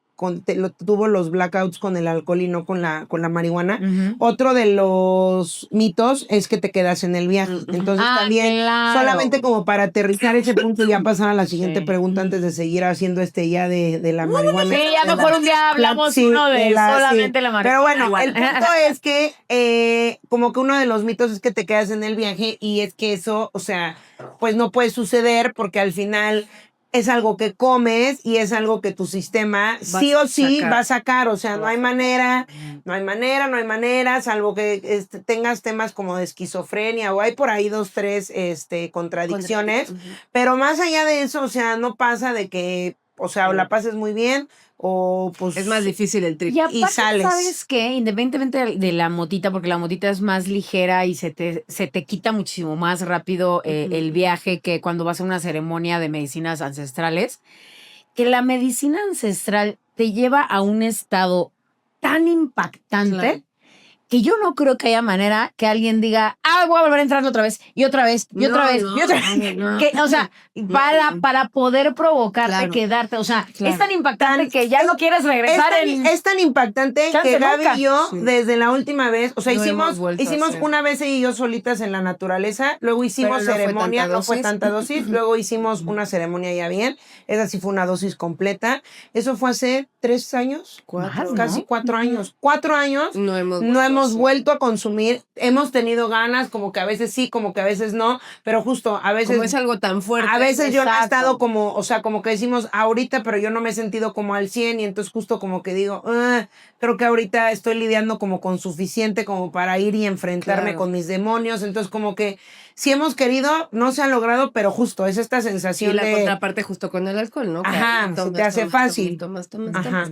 C: tuvo los blackouts con el alcohol y no con la marihuana.
A: Ujú.
C: Otro de los mitos es que te quedas en el viaje. Entonces
A: Ah,
C: también,
A: claro.
C: solamente como para aterrizar ese punto y ya pasar a la siguiente
A: Sí.
C: pregunta antes de seguir haciendo ya de la marihuana.
A: Sí, ya
C: De
A: mejor
C: la-
A: un día hablamos
C: sí,
A: uno de solamente
C: sí.
A: la marihuana.
C: Pero bueno,
A: Igual.
C: el punto es que como que uno de los mitos es que te quedas en el viaje y es que eso, o sea, pues no puede suceder porque al final es algo que comes y es algo que tu sistema sí o sí va a sacar, o sea, no hay manera, salvo que tengas temas como de esquizofrenia o hay por ahí 2, 3 contradicciones, pero más allá de eso, o sea, no pasa de que, o sea, o la pases muy bien o pues
B: Es más difícil el trip.
A: Y aparte,
C: sales.
A: ¿sabes qué? Independientemente de la motita, porque la motita es más ligera y se te quita muchísimo más rápido el viaje que cuando vas a una ceremonia de medicinas ancestrales, que la medicina ancestral te lleva a un estado tan impactante
B: Claro.
A: que yo no creo que haya manera que alguien diga, voy a volver a entrar otra vez, y otra vez, y otra
B: No,
A: vez,
B: no,
A: y otra vez.
B: no.
A: Que, o sea, para poder provocarte,
B: Claro.
A: quedarte, o sea,
B: Claro.
A: es tan impactante que ya no quieres regresar
C: Es tan impactante
A: Chance
C: que Gaby
A: nunca.
C: y yo,
B: Sí.
C: desde la última vez, o sea,
B: Lo hemos vuelto a
C: hicimos
B: hacer.
C: una vez ella y yo solitas en la naturaleza, luego hicimos
B: Pero no fue
C: ceremonia,
B: tanta
C: no fue
B: dosis.
C: tanta dosis, luego hicimos una ceremonia ya bien, esa sí fue una dosis completa, eso fue hace 3 años,
B: 4,
A: ¿no?
C: casi 4 años, 4 años.
B: No hemos
C: No hemos
B: hacer.
C: vuelto a consumir, hemos tenido ganas, como que a veces sí, como que a veces no, pero justo a veces...
B: Como es algo tan fuerte.
C: A veces yo no he
A: Exacto.
C: estado como, o sea, como que decimos ahorita, pero yo no me he sentido como al 100 y entonces justo como que digo, creo que ahorita estoy lidiando como con suficiente como para ir y enfrentarme
B: Claro.
C: con mis demonios, entonces como que si hemos querido, no se ha logrado, pero justo es esta
B: Y
C: sensación
B: la
C: de...
B: contraparte justo con el alcohol, ¿no? Que
C: Ajá,
B: ahí
C: se te hace fácil.
B: Tomas.
C: Ajá.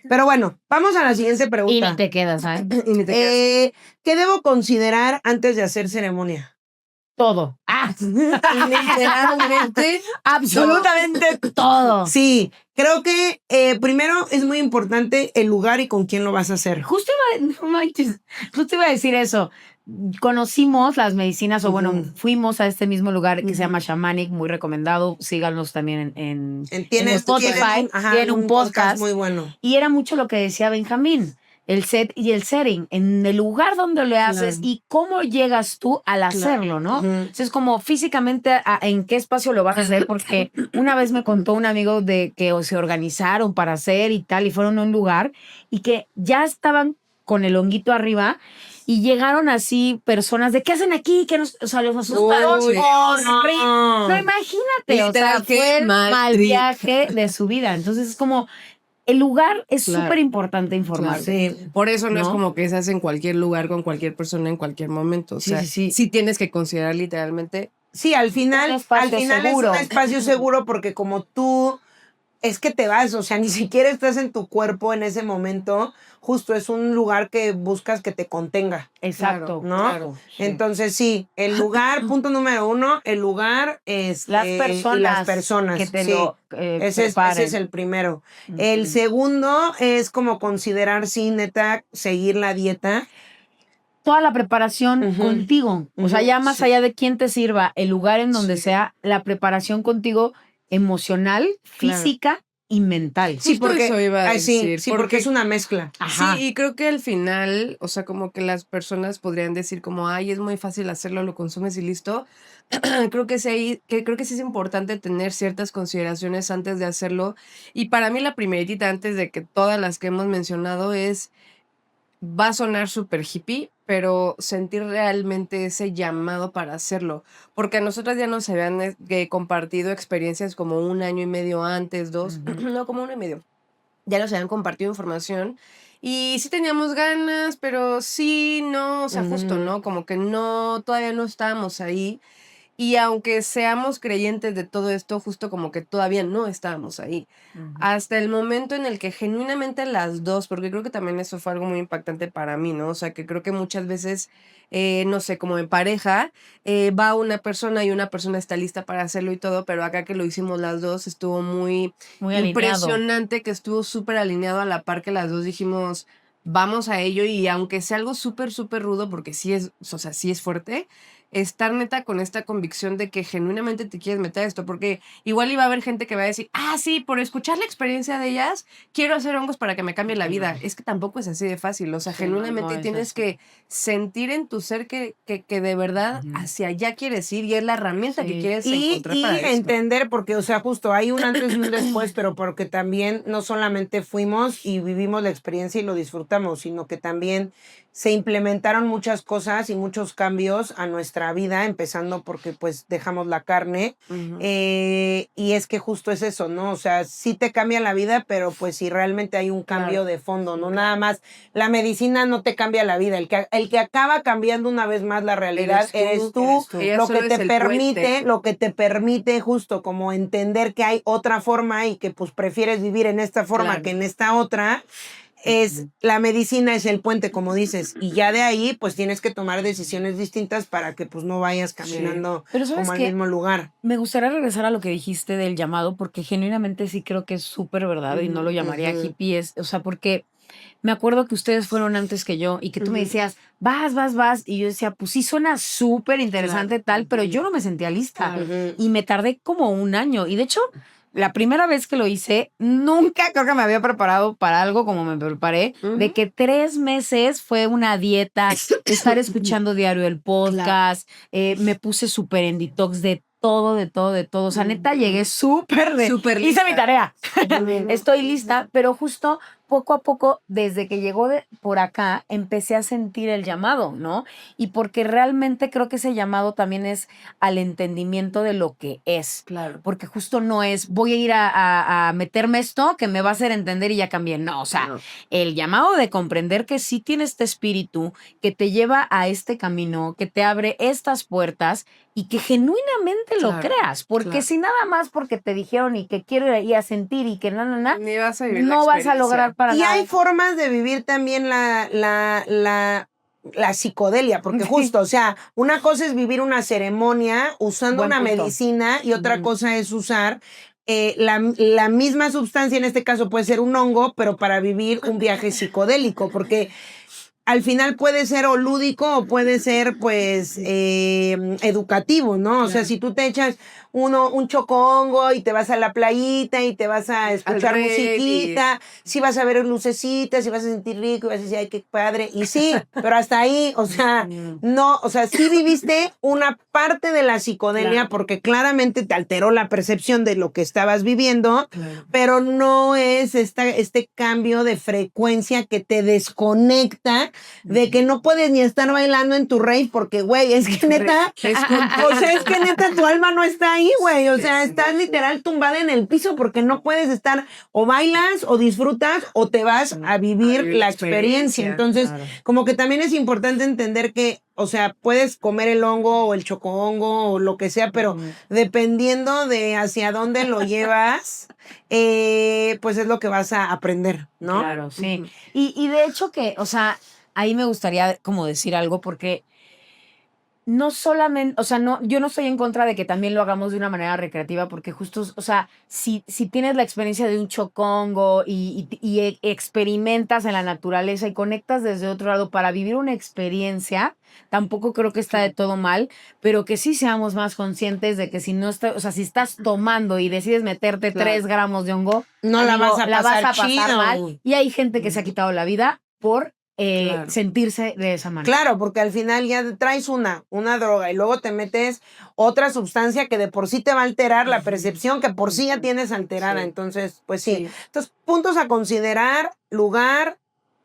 C: Pero bueno, vamos a la siguiente
A: Y
C: pregunta.
A: ni te quedas, ¿sabes?
B: Y ni te quedas.
C: ¿Qué debo considerar antes de hacer ceremonia?
A: Todo.
B: Literalmente.
A: Absolutamente todo.
C: Sí, creo que primero es muy importante el lugar y con quién lo vas a hacer.
A: Justo iba a decir eso. Conocimos las medicinas, o bueno, fuimos a este mismo lugar que se llama Shamanic, muy recomendado. Síganos también en Spotify. Tienen un podcast
C: muy bueno.
A: Y era mucho lo que decía Benjamín, el set y el setting, en el lugar donde lo haces y cómo llegas tú al hacerlo, ¿no? Entonces, como físicamente, en qué espacio lo vas a hacer, porque una vez me contó un amigo de que se organizaron para hacer y tal, y fueron a un lugar y que ya estaban con el honguito arriba y llegaron así personas de ¿qué hacen aquí? Que nos, o sea, los asustaron.
C: Uy,
A: No, imagínate, o sea,
B: Literal, qué
A: fue el
B: mal
A: mal
B: trip.
A: viaje de su vida. Entonces, es como el lugar es
B: Claro.
A: súper importante informar.
C: Sí.
B: Por eso no es
A: ¿No?
B: como que se hace en cualquier lugar, con cualquier persona, en cualquier momento. O
A: Sí,
B: sea,
A: sí, sí.
B: tienes que considerar literalmente.
C: Sí, al final,
A: Un espacio seguro.
C: es un espacio seguro porque como tú es que te vas, o sea, ni siquiera estás en tu cuerpo en ese momento, justo es un lugar que buscas que te contenga.
A: Exacto,
C: ¿no?
B: Claro,
A: sí.
C: Entonces sí, el lugar, punto número 1, el lugar es
A: Las
C: y las
A: personas
C: personas.
A: que te
C: sí.
A: lo
C: Ese es
A: preparen.
C: el primero. El segundo es como considerar, sí, neta, seguir la dieta.
A: Toda la preparación
C: Ujú,
A: contigo. O sea, ya más
C: sí.
A: allá de quién te sirva, el lugar en donde
B: Sí.
A: sea, la preparación contigo emocional, física y mental.
C: Sí,
B: Justo
C: porque
B: eso iba a decir,
C: sí, porque es una mezcla.
A: Ajá.
B: Sí, y creo que al final, o sea, como que las personas podrían decir como, ay, es muy fácil hacerlo, lo consumes y listo. Creo que creo que sí es importante tener ciertas consideraciones antes de hacerlo. Y para mí la primerita, antes de que todas las que hemos mencionado, va a sonar súper hippie, pero sentir realmente ese llamado para hacerlo. Porque a nosotras ya nos habían compartido experiencias como 1 año y medio antes, 2, no, como 1 y medio. Ya nos habían compartido información y sí teníamos ganas, pero sí, no, o sea, justo, ¿no? Como que no, todavía no estábamos ahí. Y aunque seamos creyentes de todo esto, justo como que todavía no estábamos ahí. Hasta el momento en el que genuinamente las dos, porque creo que también eso fue algo muy impactante para mí, ¿no? O sea, que creo que muchas veces, no sé, como en pareja, va una persona y una persona está lista para hacerlo y todo, pero acá que lo hicimos las dos estuvo muy
A: Muy alineado.
B: impresionante, que estuvo súper alineado a la par que las dos dijimos, vamos a ello y aunque sea algo súper, súper rudo, porque sí es, o sea, sí es fuerte, estar neta con esta convicción de que genuinamente te quieres meter a esto, porque igual iba a haber gente que va a decir, ah, sí, por escuchar la experiencia de ellas, quiero hacer hongos para que me cambie la vida. Es que tampoco es así de fácil, o sea,
A: Sí, no,
B: genuinamente
A: no es
B: tienes
A: así.
B: que sentir en tu ser que de verdad hacia allá quieres ir y es la herramienta que
A: Sí.
B: quieres
C: Y
B: encontrar para eso.
C: entender, porque, o sea, justo hay un antes y un después, pero porque también no solamente fuimos y vivimos la experiencia y lo disfrutamos, sino que también se implementaron muchas cosas y muchos cambios a nuestra vida, empezando porque pues dejamos la carne. Y es que justo es eso, ¿no? O sea, sí te cambia la vida, pero pues si realmente hay un cambio
B: Claro.
C: de fondo, no nada más. La medicina no te cambia la vida, el que acaba cambiando una vez más la realidad eres tú.
B: Ella
C: Lo
B: solo
C: que
B: es
C: te
B: el
C: permite,
B: puente.
C: lo que te permite justo como entender que hay otra forma y que pues prefieres vivir en esta forma
B: Claro.
C: que en esta otra, es la medicina es el puente, como dices, y ya de ahí pues tienes que tomar decisiones distintas para que pues no vayas caminando
A: Pero ¿sabes
C: como al
A: qué?
C: mismo lugar.
A: Me gustaría regresar a lo que dijiste del llamado, porque genuinamente sí creo que es súper verdad y no lo llamaría hippie, o sea, porque me acuerdo que ustedes fueron antes que yo y que tú me decías, vas, y yo decía, pues sí suena súper interesante tal, pero yo no me sentía lista y me tardé como 1 año y de hecho, la primera vez que lo hice, nunca creo que me había preparado para algo como me preparé, de que 3 meses fue una dieta, estar escuchando diario el podcast, me puse súper en detox de todo. O sea, neta, llegué súper
B: Súper
A: hice
B: lista.
A: mi tarea. Estoy lista, pero justo poco a poco, desde que llegó por acá, empecé a sentir el llamado, ¿no? Y porque realmente creo que ese llamado también es al entendimiento de lo que es.
B: Claro.
A: Porque justo no es, voy a ir a meterme esto que me va a hacer entender y ya cambié. No, o sea, el llamado de comprender que sí tiene este espíritu que te lleva a este camino, que te abre estas puertas y que genuinamente lo creas. Porque si nada más porque te dijeron y que quiero ir a sentir y que
B: Ni vas a vivir la
A: no vas a
B: experiencia.
A: lograr para
C: Y
A: nada.
C: hay formas de vivir también la psicodelia, porque justo, o sea, una cosa es vivir una ceremonia usando
A: Buen
C: una
A: punto.
C: medicina y otra cosa es usar la misma sustancia, en este caso puede ser un hongo, pero para vivir un viaje psicodélico, porque al final puede ser o lúdico o puede ser pues educativo, ¿no? O sea, si tú te echas un chocongo y te vas a la playita y te vas a escuchar musiquita, sí vas a ver lucecitas, sí vas a sentir rico y vas a decir, ay, qué padre. Y sí, pero hasta ahí, o sea, no, o sea, sí viviste una parte de la psicodelia porque claramente te alteró la percepción de lo que estabas viviendo, pero no es este cambio de frecuencia que te desconecta de que no puedes ni estar bailando en tu rave porque, güey, es que neta, o sea, es que neta tu alma no está ahí, güey, o sea, estás literal tumbada en el piso porque no puedes estar, o bailas, o disfrutas, o te vas a vivir la experiencia. Entonces, como que también es importante entender que o sea, puedes comer el hongo o el chocohongo o lo que sea, pero dependiendo de hacia dónde lo llevas, pues es lo que vas a aprender, ¿no?
A: Claro, sí. Y de hecho que, o sea, ahí me gustaría como decir algo porque no solamente, o sea, no, yo no estoy en contra de que también lo hagamos de una manera recreativa, porque justo, o sea, si tienes la experiencia de un chocongo y experimentas en la naturaleza y conectas desde otro lado para vivir una experiencia, tampoco creo que está de todo mal, pero que sí seamos más conscientes de que si no está, o sea, si estás tomando y decides meterte 3 gramos de hongo,
C: No la
A: amigo,
C: vas a
A: la vas
C: pasar
A: a pasar
C: chido.
A: mal. Y hay gente que se ha quitado la vida por sentirse de esa manera.
C: Claro, porque al final ya traes una droga y luego te metes otra sustancia que de por sí te va a alterar la percepción que por sí ya tienes alterada.
B: Sí.
C: Entonces, pues sí. Entonces, puntos a considerar: lugar,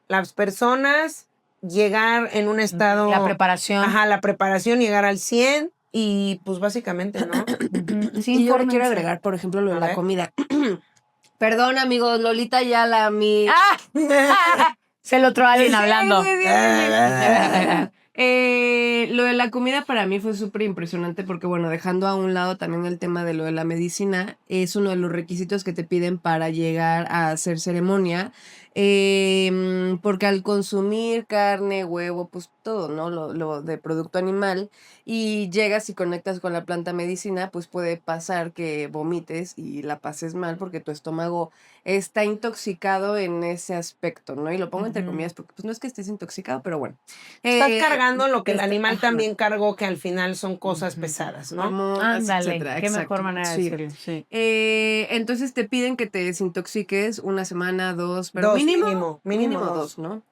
C: las personas, llegar en un estado...
A: La preparación.
C: Ajá, la preparación, llegar al 100 y pues básicamente, ¿no?
A: Sí,
B: Y yo le quiero
A: infórmense.
B: agregar, por ejemplo, lo de
C: A
B: la
C: ver.
B: comida. Perdón, amigos, Lolita Yala, mi...
A: Es el otro alguien
B: Sí,
A: hablando.
B: sí. Lo de la comida para mí fue súper impresionante porque, bueno, dejando a un lado también el tema de lo de la medicina, es uno de los requisitos que te piden para llegar a hacer ceremonia, porque al consumir carne, huevo, pues todo, ¿no? Lo de producto animal, y llegas y conectas con la planta medicina, pues puede pasar que vomites y la pases mal porque tu estómago está intoxicado en ese aspecto, ¿no? Y lo pongo entre comillas porque pues no es que estés intoxicado, pero bueno.
C: Estás cargando lo que el
B: Está-
C: animal
B: ajá.
C: también cargó, que al final son cosas pesadas, ¿no?
B: Hormonas,
A: Ándale,
B: etcétera.
A: qué
B: Exacto.
A: mejor manera de
B: Sí.
A: decirlo. Sí.
B: Entonces te piden que te desintoxiques una semana, 2, pero
C: Dos,
B: mínimo
C: mínimo
B: 2, ¿no?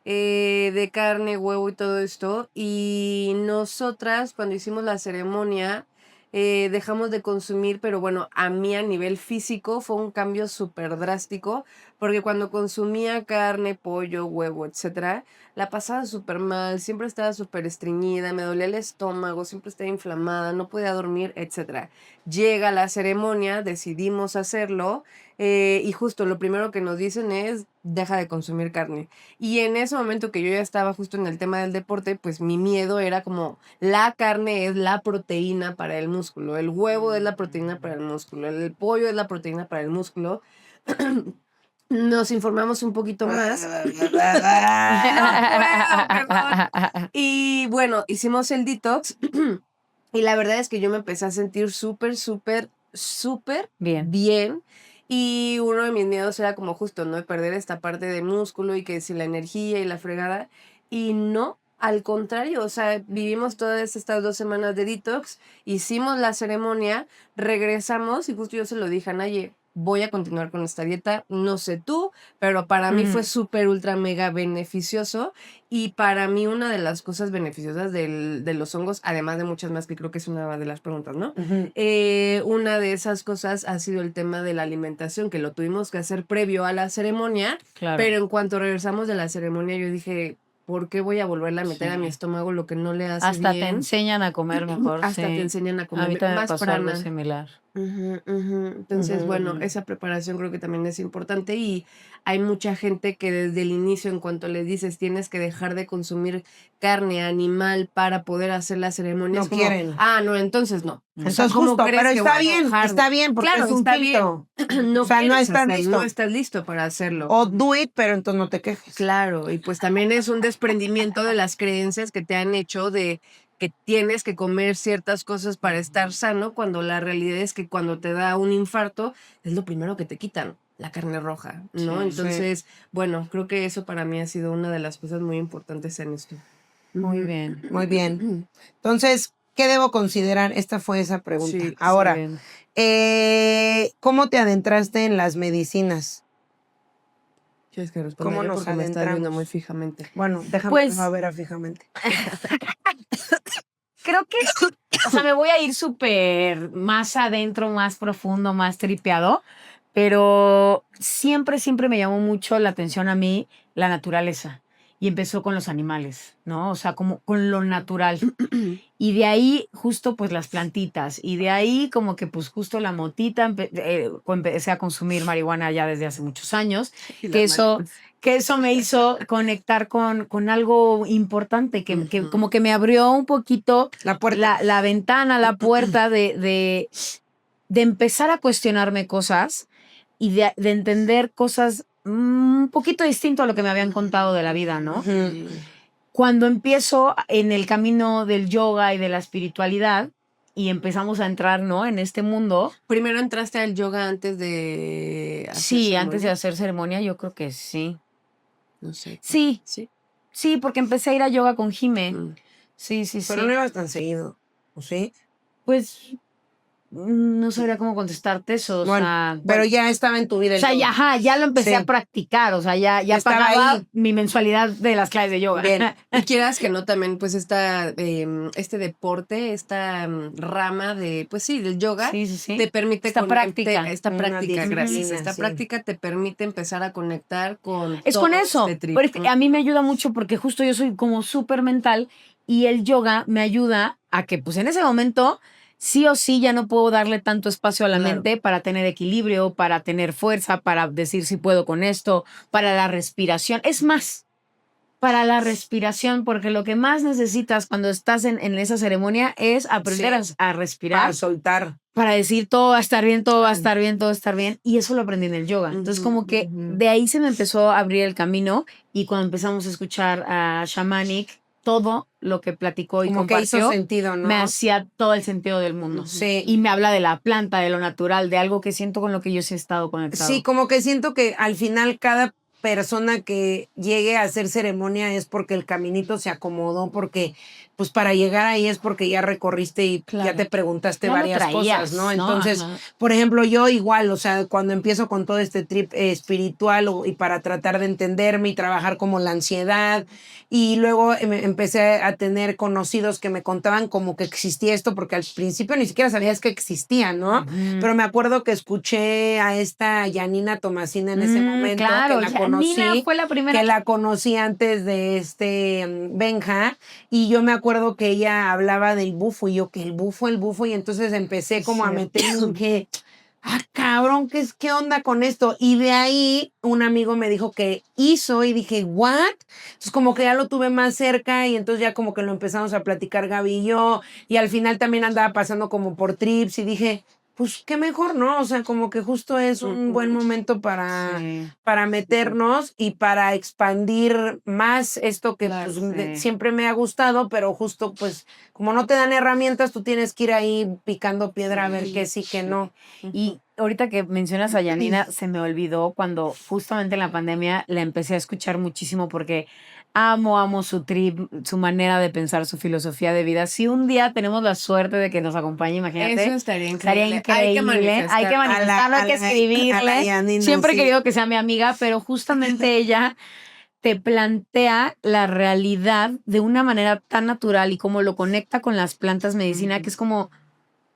B: De carne, huevo y todo esto. Y nosotras, cuando hicimos la ceremonia, dejamos de consumir, pero bueno, a mí a nivel físico fue un cambio súper drástico, porque cuando consumía carne, pollo, huevo, etcétera, la pasaba súper mal, siempre estaba súper estreñida, me dolía el estómago, siempre estaba inflamada, no podía dormir, etcétera. Llega la ceremonia, decidimos hacerlo, y justo lo primero que nos dicen es deja de consumir carne. Y en ese momento que yo ya estaba justo en el tema del deporte, pues mi miedo era como la carne es la proteína para el músculo, el huevo es la proteína para el músculo, el pollo es la proteína para el músculo. Nos informamos un poquito más. Perdón. Y bueno, hicimos el detox y la verdad es que yo me empecé a sentir súper bien. Y uno de mis miedos era como justo, ¿no? Perder esta parte de músculo y que si la energía y la fregada. Y no, al contrario, o sea, vivimos todas estas 2 semanas de detox, hicimos la ceremonia, regresamos y justo yo se lo dije a Naye, voy a continuar con esta dieta, no sé tú, pero para mí fue súper, ultra, mega beneficioso. Y para mí una de las cosas beneficiosas de los hongos, además de muchas más que creo que es una de las preguntas, ¿no? Una de esas cosas ha sido el tema de la alimentación, que lo tuvimos que hacer previo a la ceremonia,
A: Claro.
B: pero en cuanto regresamos de la ceremonia yo dije, ¿por qué voy a volverle a meter a mi estómago lo que no le hace
A: Hasta
B: bien?
A: te enseñan a comer mejor.
B: Hasta
A: sí.
B: te enseñan a
A: A
B: comer
A: mí también me
B: más
A: pasó algo
B: prana.
A: similar.
B: Entonces, bueno, esa preparación creo que también es importante y hay mucha gente que desde el inicio, en cuanto le dices tienes que dejar de consumir carne animal para poder hacer la ceremonia,
C: No
B: es como,
C: quieren.
B: no, entonces no.
C: Entonces,
B: ¿cómo
C: justo,
B: crees
C: pero
B: que
C: está
B: voy a
C: bien,
B: dejar?
C: está bien, porque
B: Claro,
C: es un
B: está
C: filtro.
B: No
C: O sea, no
B: quieres
C: estás
B: hacerlo,
C: listo.
B: no estás listo para hacerlo.
C: O do it, pero entonces no te quejes.
B: Claro, y pues también es un desprendimiento de las creencias que te han hecho de que tienes que comer ciertas cosas para estar sano, cuando la realidad es que cuando te da un infarto es lo primero que te quitan, la carne roja, ¿no?
A: Sí,
B: Entonces, bueno, creo que eso para mí ha sido una de las cosas muy importantes en esto.
A: Muy bien.
C: Muy bien. Entonces, ¿qué debo considerar? Esta fue esa pregunta.
B: Sí,
C: Ahora,
A: bien.
C: ¿cómo te adentraste en las medicinas?
B: Tienes que responder
C: ¿Cómo
B: yo
C: nos
B: porque me estás viendo
C: adentramos?
B: muy fijamente.
C: Bueno, déjame
A: Pues-
C: a ver fijamente.
A: Creo que, o sea, me voy a ir súper más adentro, más profundo, más tripeado, pero siempre me llamó mucho la atención a mí la naturaleza. y empezó con los animales, ¿no? O sea, como con lo natural. Y de ahí justo pues las plantitas. Y de ahí como que pues justo la motita, empecé a consumir marihuana ya desde hace muchos años,
B: Y
A: que
B: las
A: eso,
B: marihuanas.
A: que eso me hizo conectar con algo importante, que como que me abrió un poquito
C: La puerta.
A: la ventana, la puerta de empezar a cuestionarme cosas y de entender cosas un poquito distinto a lo que me habían contado de la vida, ¿no?
C: Ujú.
A: Cuando empiezo en el camino del yoga y de la espiritualidad y empezamos a entrar, ¿no? En este mundo.
B: Primero entraste al yoga antes de hacer
A: Sí, antes de
B: ceremonia.
A: hacer ceremonia, yo creo que sí.
B: No sé.
A: Sí,
B: Sí.
A: sí, porque empecé a ir a yoga con Jime.
B: Mm.
A: Sí, sí,
C: Pero
A: sí.
C: no ibas tan seguido, ¿o sí?
A: Pues no sabría cómo contestarte eso, o
C: Bueno,
A: sea,
C: pero ya estaba en tu vida
A: o
C: el
A: sea,
C: yoga.
A: ya lo empecé
C: Sí.
A: a practicar, o sea, ya
C: Estaba
A: pagaba
C: ahí.
A: mi mensualidad de las clases de yoga.
C: Bien.
B: Y quieras que no, también pues este deporte, esta rama de, pues sí, del yoga,
A: Sí, sí, sí.
B: te permite
A: Esta práctica.
B: esta
C: Una
B: práctica, gracias.
C: disciplina,
B: Esta
C: sí.
B: práctica te permite empezar a conectar con
A: Es
B: todo
A: con eso.
B: este trip.
A: Pero es que a mí me ayuda mucho porque justo yo soy como súper mental y el yoga me ayuda a que pues en ese momento sí o sí ya no puedo darle tanto espacio a la
B: Claro.
A: mente para tener equilibrio, para tener fuerza, para decir si puedo con esto, para la respiración. Es más, para la respiración, porque lo que más necesitas cuando estás en esa ceremonia es aprender
C: Sí.
A: a respirar
C: Para soltar.
A: para decir todo va a estar bien, todo va a
B: Claro.
A: estar bien, todo va a estar bien. Y eso lo aprendí en el yoga. Entonces,
B: Ujú,
A: como que
B: ujú.
A: de ahí se me empezó a abrir el camino y cuando empezamos a escuchar a Shamanic, todo lo que platicó y
C: Como que hizo
A: compartió
C: sentido, ¿no?
A: me hacía todo el sentido del mundo.
C: Sí.
A: Y me habla de la planta, de lo natural, de algo que siento con lo que yo sí he estado conectado.
C: Sí, como que siento que al final cada persona que llegue a hacer ceremonia es porque el caminito se acomodó, porque pues para llegar ahí es porque ya recorriste y
B: Claro.
C: ya te preguntaste
A: Ya lo
C: varias
A: traías,
C: cosas, ¿no?
A: ¿no?
C: Entonces,
A: Ajá.
C: por ejemplo, yo igual, o sea, cuando empiezo con todo este trip espiritual y para tratar de entenderme y trabajar como la ansiedad, y luego empecé a tener conocidos que me contaban como que existía esto, porque al principio ni siquiera sabías que existía, ¿no?
A: Ujú.
C: Pero me acuerdo que escuché a esta Yanina Tomasina en ese momento,
A: Claro,
C: que la conocí,
A: Janina fue la primera.
C: que la conocí antes de Benja, y yo me acuerdo que ella hablaba del bufo, y yo que el bufo, y entonces empecé
A: Es
C: como a
A: cierto.
C: meterme y dije, cabrón, ¿qué onda con esto? Y de ahí un amigo me dijo que hizo y dije, ¿what? Entonces como que ya lo tuve más cerca y entonces ya como que lo empezamos a platicar Gaby y yo, y al final también andaba pasando como por trips y dije, pues qué mejor, ¿no? O sea, como que justo es un buen momento
A: Sí.
C: para meternos y para expandir más esto que
B: Claro,
C: pues,
A: sí.
C: siempre me ha gustado, pero justo pues como no te dan herramientas, tú tienes que ir ahí picando piedra a ver qué sí, qué no.
A: Y ahorita que mencionas a Yanina, se me olvidó cuando justamente en la pandemia la empecé a escuchar muchísimo porque amo su trip, su manera de pensar, su filosofía de vida. Si un día tenemos la suerte de que nos acompañe, imagínate.
B: Eso estaría
A: Estaría
B: increíble.
A: increíble. Hay que manifestarlo, hay que
C: a la
A: escribirle.
C: Yanina,
A: Siempre he
C: sí.
A: querido que sea mi amiga, pero justamente ella te plantea la realidad de una manera tan natural y como lo conecta con las plantas medicina, que es como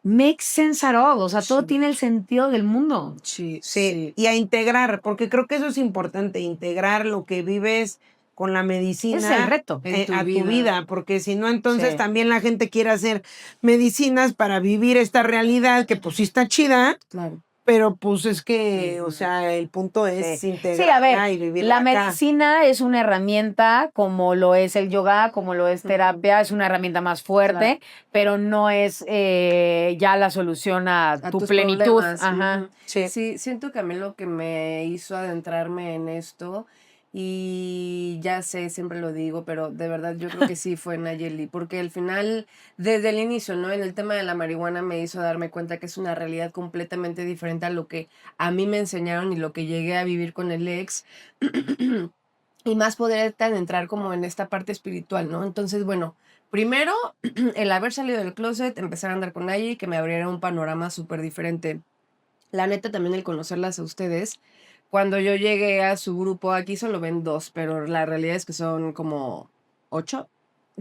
A: makes sense at all. O sea, todo
B: Sí.
A: tiene el sentido del mundo.
B: Sí,
C: Sí, y a integrar, porque creo que eso es importante, integrar lo que vives con la medicina
A: Ese es el reto.
B: En tu
C: a tu
B: vida.
C: vida, porque si no, entonces
A: Sí.
C: también la gente quiere hacer medicinas para vivir esta realidad que pues sí está chida,
B: Claro.
C: pero pues es que, o sea, el punto es
A: Sí,
C: integrar
A: a ver,
C: y vivirla
A: la
C: acá.
A: medicina es una herramienta como lo es el yoga, como lo es terapia, es una herramienta más fuerte, pero no es ya la solución a tu
B: tus
A: plenitud.
B: problemas.
A: Ajá.
B: Ujú.
C: Sí.
B: Sí, siento que a mí lo que me hizo adentrarme en esto, y ya sé, siempre lo digo, pero de verdad yo creo que sí fue Nayeli, porque al final, desde el inicio, ¿no? En el tema de la marihuana me hizo darme cuenta que es una realidad completamente diferente a lo que a mí me enseñaron y lo que llegué a vivir con el ex. Y más poder entrar como en esta parte espiritual, ¿no? Entonces, bueno, primero, el haber salido del closet, empezar a andar con Nayi, que me abriera un panorama súper diferente. La neta, también el conocerlas a ustedes. Cuando yo llegué a su grupo, aquí solo ven 2, pero la realidad es que son como 8.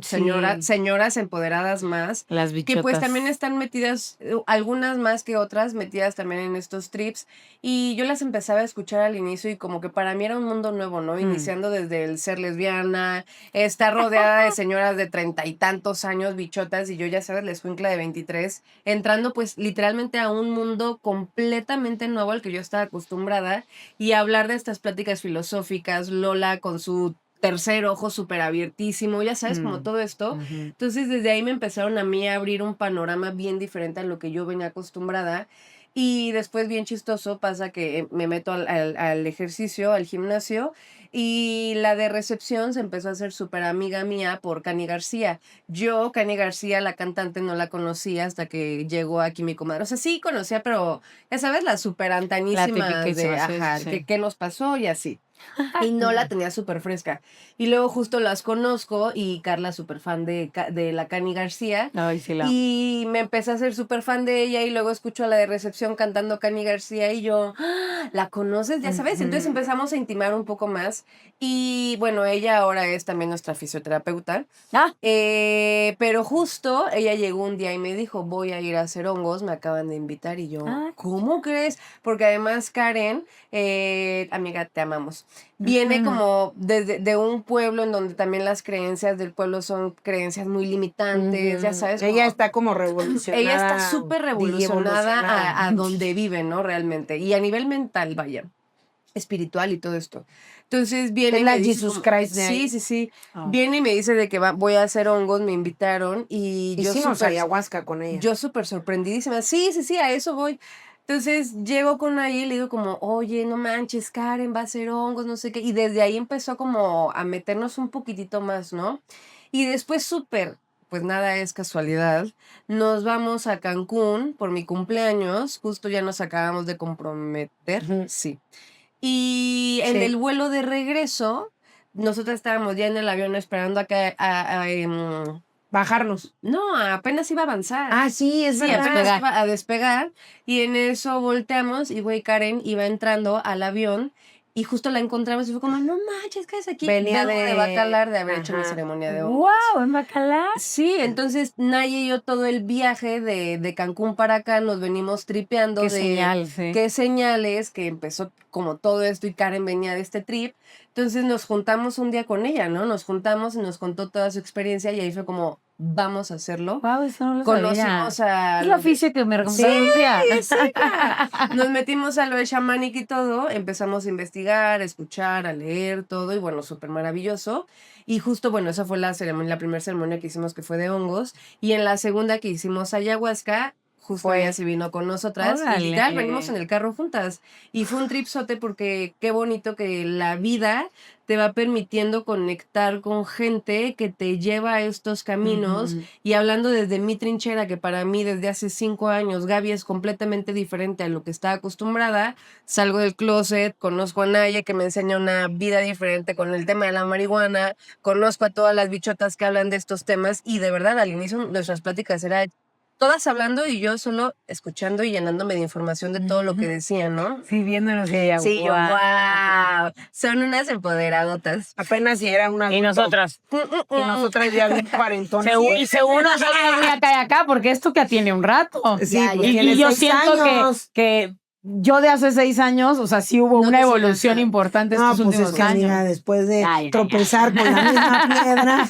B: señoras empoderadas más.
A: Las bichotas.
B: Que pues también están metidas, algunas más que otras, metidas también en estos trips. Y yo las empezaba a escuchar al inicio y como que para mí era un mundo nuevo, ¿no? Iniciando desde el ser lesbiana, estar rodeada de señoras de 30 y tantos años, bichotas, y yo ya sabes, la escuincla de 23, entrando pues literalmente a un mundo completamente nuevo al que yo estaba acostumbrada y hablar de estas pláticas filosóficas, Lola con su tercer ojo súper abiertísimo, ya sabes, como todo esto. Entonces, desde ahí me empezaron a mí a abrir un panorama bien diferente a lo que yo venía acostumbrada. Y después, bien chistoso, pasa que me meto al ejercicio, al gimnasio, y la de recepción se empezó a hacer súper amiga mía por Cani García. Yo, Cani García, la cantante, no la conocía hasta que llegó aquí mi comadre. O sea, sí conocía, pero ya sabes, la súper antanísima de, ajá, ¿qué nos pasó? Y así. Y no la tenía súper fresca. Y luego justo las conozco y Carla súper fan de la Cani García.
A: Ay, sí,
B: y me empecé a ser súper fan de ella y luego escucho a la de recepción cantando Cani García y yo, ¿la conoces? Ya sabes. Entonces empezamos a intimar un poco más. Y bueno, ella ahora es también nuestra fisioterapeuta. Pero justo ella llegó un día y me dijo, voy a ir a hacer hongos, me acaban de invitar. Y yo, ¿cómo crees? Porque además Karen, amiga, te amamos. Viene como de un pueblo en donde también las creencias del pueblo son creencias muy limitantes, ya sabes.
C: Ella está como revolucionada.
B: Ella está súper revolucionada a donde vive, ¿no? Realmente. Y a nivel mental, vaya, espiritual y todo esto. Entonces viene
C: es la Jesus Christ de ahí.
B: Sí. Viene y me dice de que voy a hacer hongos, me invitaron y yo
C: hicimos ayahuasca con ella.
B: Yo súper sorprendidísima. Sí, a eso voy. Entonces llego con ella y le digo como, oye, no manches, Karen va a hacer hongos, no sé qué. Y desde ahí empezó como a meternos un poquitito más, ¿no? Y después súper, pues nada es casualidad, nos vamos a Cancún por mi cumpleaños, justo ya nos acabamos de comprometer, sí. Y en el vuelo de regreso, nosotros estábamos ya en el avión esperando a
C: bajarnos.
B: No, apenas iba a avanzar.
C: Ah, sí, es verdad.
B: Apenas iba a despegar. Y en eso volteamos y güey, Karen iba entrando al avión y justo la encontramos y fue como, no manches, ¿qué es aquí?
C: Venía
B: de Bacalar de haber hecho mi ceremonia de hongos.
A: ¡Wow! ¿En Bacalar?
B: Sí, entonces Naya y yo todo el viaje de Cancún para acá nos venimos tripeando qué señales, que empezó como todo esto y Karen venía de este trip. Entonces nos juntamos un día con ella, ¿no? Nos juntamos y nos contó toda su experiencia y ahí fue como, vamos a hacerlo.
A: Wow, eso no lo
B: Conocimos
A: sabía. Es la oficio que me recomendaron un día.
B: Sí. Nos metimos a lo de shamanic y todo, empezamos a investigar, a escuchar, a leer todo y bueno, súper maravilloso. Y justo, bueno, esa fue la primera ceremonia que hicimos que fue de hongos y en la segunda que hicimos ayahuasca, justo ella se vino con nosotras y literal venimos en el carro juntas y fue un tripsote porque qué bonito que la vida te va permitiendo conectar con gente que te lleva a estos caminos y hablando desde mi trinchera que para mí desde hace 5 años Gaby es completamente diferente a lo que está acostumbrada, salgo del closet, conozco a Naya que me enseña una vida diferente con el tema de la marihuana, conozco a todas las bichotas que hablan de estos temas y de verdad al inicio nuestras pláticas era todas hablando y yo solo escuchando y llenándome de información de todo lo que decían, ¿no?
A: Sí, viéndonos y ella,
B: sí, wow. Son unas empoderadotas.
C: Apenas si era una...
A: Y nosotras.
C: Y nosotras ya bien cuarentonas.
A: Y según nosotros voy acá y acá, porque esto que tiene un rato.
C: Sí,
A: y yo siento que yo de hace 6 años, o sea, sí hubo una evolución importante estos últimos
C: es que,
A: años.
C: Amiga, después de tropezar con la misma piedra.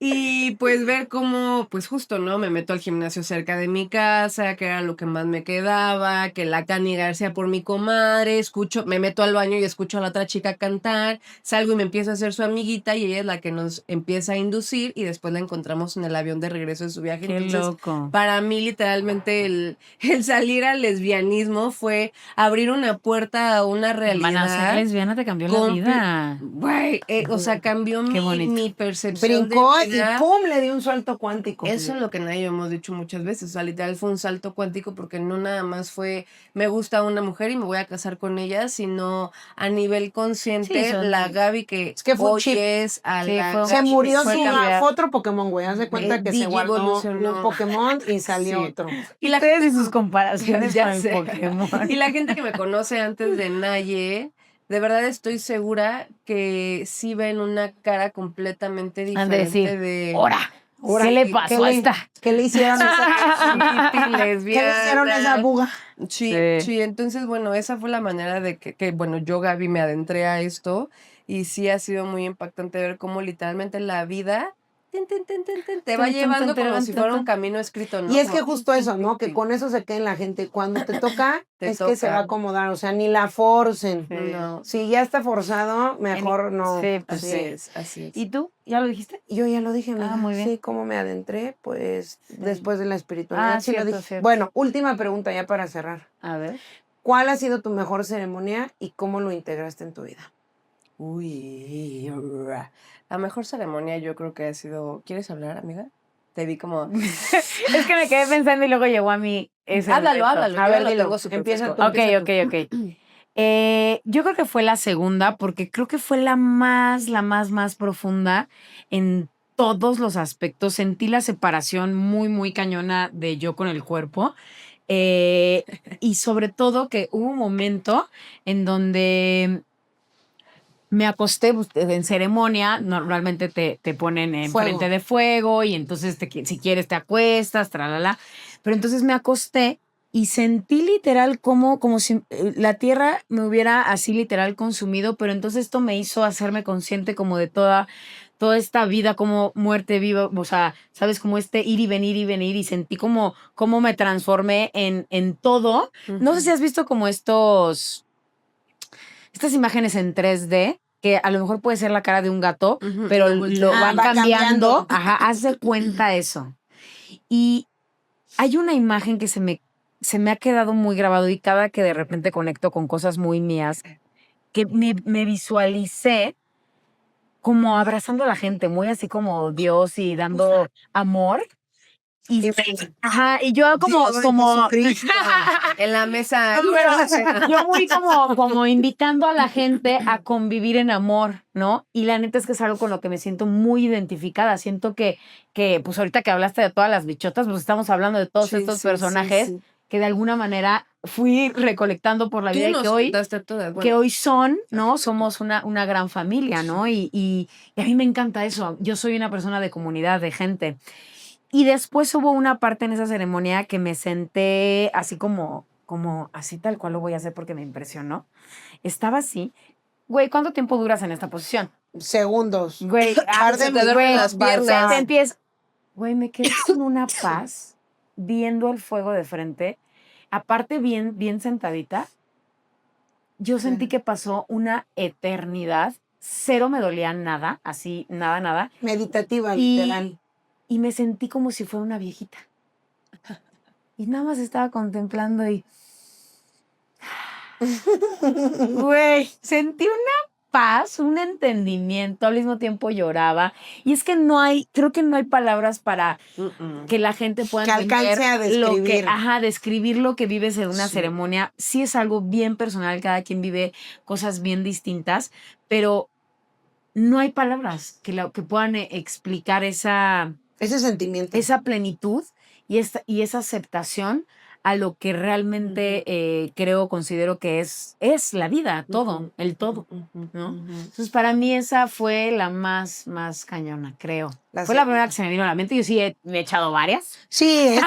B: Y pues ver cómo, pues justo, ¿no? Me meto al gimnasio cerca de mi casa, que era lo que más me quedaba, que la Cani García por mi comadre, me meto al baño y escucho a la otra chica cantar, salgo y me empiezo a hacer su amiguita y ella es la que nos empieza a inducir y después la encontramos en el avión de regreso de su viaje.
A: Qué
B: entonces,
A: loco.
B: Para mí, literalmente, el salir al lesbianismo fue abrir una puerta a una realidad.
A: Ser lesbiana te cambió la vida.
B: Güey, o sea, cambió mi percepción.
C: Brincó y ¡pum! Le dio un salto cuántico.
B: Eso es lo que nadie hemos dicho muchas veces. O sea, literal fue un salto cuántico porque no nada más fue me gusta una mujer y me voy a casar con ella, sino a nivel consciente, la Gaby que
C: fue
B: hoy es a la
C: se murió fue otro Pokémon, güey. Haz de cuenta que se guardó un Pokémon y salió otro.
A: Y ustedes y sus comparaciones
B: ya
A: con el Pokémon.
B: Y la gente que me conoce antes de Naye de verdad estoy segura que sí ven una cara completamente
A: Han de
B: diferente
A: decir,
B: de...
A: ¡hora! ¿Qué le pasó a esta?
C: ¿Qué le hicieron a
B: hippie,
C: ¿Qué le hicieron a esa
B: lesbiana.
C: buga?
B: Sí,
A: Sí.
B: sí, entonces, bueno, esa fue la manera de que, bueno, yo, Gaby, me adentré a esto y sí ha sido muy impactante ver cómo literalmente la vida te va llevando como si fuera un camino escrito, ¿no?
C: Y es
B: Como
C: que justo eso, ¿no? Que con eso se quede en la gente. Cuando te toca,
B: Te
C: es que se va a
B: toca.
C: acomodar, o sea, ni la forcen.
A: Sí.
B: No,
C: Si ya está forzado, mejor no.
A: Sí, pues
B: así
A: sí.
B: es, así es.
A: ¿Y tú? ¿Ya lo dijiste?
C: Yo ya lo dije, amiga.
A: muy bien.
C: Sí, cómo me adentré, pues, después de la espiritualidad.
A: Ah,
C: sí lo
A: cierto,
C: dije.
A: cierto.
C: Bueno, última pregunta ya para cerrar.
A: A ver.
C: ¿Cuál ha sido tu mejor ceremonia y cómo lo integraste en tu vida?
B: Uy, la mejor ceremonia yo creo que ha sido... ¿Quieres hablar, amiga? Te vi como...
A: Es que me quedé pensando y luego llegó a mí ese
B: Háblalo,
A: momento.
B: háblalo.
C: A
B: yo
C: ver,
B: lo
C: dilo.
B: tengo súper
C: Empieza
B: fresco.
C: tú.
A: Ok,
C: Empieza
A: ok,
C: tú.
A: ok. Yo creo que fue la segunda porque creo que fue la más profunda en todos los aspectos. Sentí la separación muy, muy cañona de yo con el cuerpo. Y sobre todo que hubo un momento en donde me acosté en ceremonia, normalmente te ponen enfrente de fuego y entonces si quieres te acuestas, tralala. Pero entonces me acosté y sentí literal como si la tierra me hubiera así literal consumido, pero entonces esto me hizo hacerme consciente como de toda esta vida, como muerte viva, o sea, sabes, como este ir y venir y sentí como me transformé en todo. No sé si has visto como estas imágenes en 3D, que a lo mejor puede ser la cara de un gato, pero lo van
C: va
A: cambiando.
C: cambiando.
A: Ajá, haz de cuenta eso. Y hay una imagen que se me ha quedado muy grabado y cada que de repente conecto con cosas muy mías, que me visualicé como abrazando a la gente, muy así como Dios y dando amor. Y yo como
B: en la mesa.
A: yo muy como invitando a la gente a convivir en amor, ¿no? Y la neta es que es algo con lo que me siento muy identificada. Siento que pues ahorita que hablaste de todas las bichotas, pues estamos hablando de todos estos personajes que de alguna manera fui recolectando por la vida y que hoy son, ¿no? Somos una gran familia, ¿no? Y a mí me encanta eso. Yo soy una persona de comunidad, de gente. Y después hubo una parte en esa ceremonia que me senté así como así tal cual lo voy a hacer porque me impresionó. Estaba así. Güey, ¿cuánto tiempo duras en esta posición?
C: Segundos.
A: Güey,
B: se te duermen las piernas.
A: Te empiezas. Güey, me quedé con una paz viendo el fuego de frente. Aparte, bien sentadita. Yo sentí que pasó una eternidad. Cero me dolía nada, así, nada.
C: Meditativa, literal.
A: Y me sentí como si fuera una viejita. Y nada más estaba contemplando y... Güey, sentí una paz, un entendimiento, al mismo tiempo lloraba. Y es que creo que no hay palabras para que la gente pueda
C: entender a describir.
A: Describir lo que vives en una ceremonia. Sí es algo bien personal, cada quien vive cosas bien distintas, pero no hay palabras que puedan explicar
C: ese sentimiento,
A: esa plenitud y esa aceptación a lo que realmente considero que es la vida, todo, el todo, ¿no? Entonces, para mí esa fue la más cañona, creo. Fue la primera que se me vino a la mente. Yo sí me he echado varias.
C: Sí,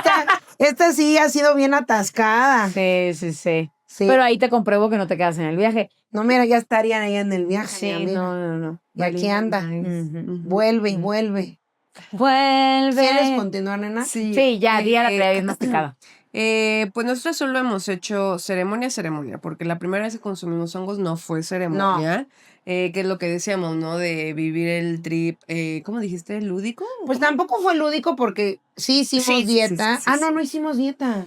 C: esta sí ha sido bien atascada.
A: Sí. Pero ahí te compruebo que no te quedas en el viaje.
C: No, mira, ya estarían ahí en el viaje.
A: Sí, no.
C: Y aquí anda. Vuelve y vuelve.
A: Vuelve.
C: ¿Quieres continuar, nena?
A: Sí, ya la traía bien masticada.
B: Pues nosotros solo hemos hecho ceremonia, porque la primera vez que consumimos hongos no fue ceremonia, que es lo que decíamos, ¿no? De vivir el trip, ¿cómo dijiste? ¿Lúdico?
C: Pues tampoco fue lúdico porque sí hicimos dieta. No hicimos dieta.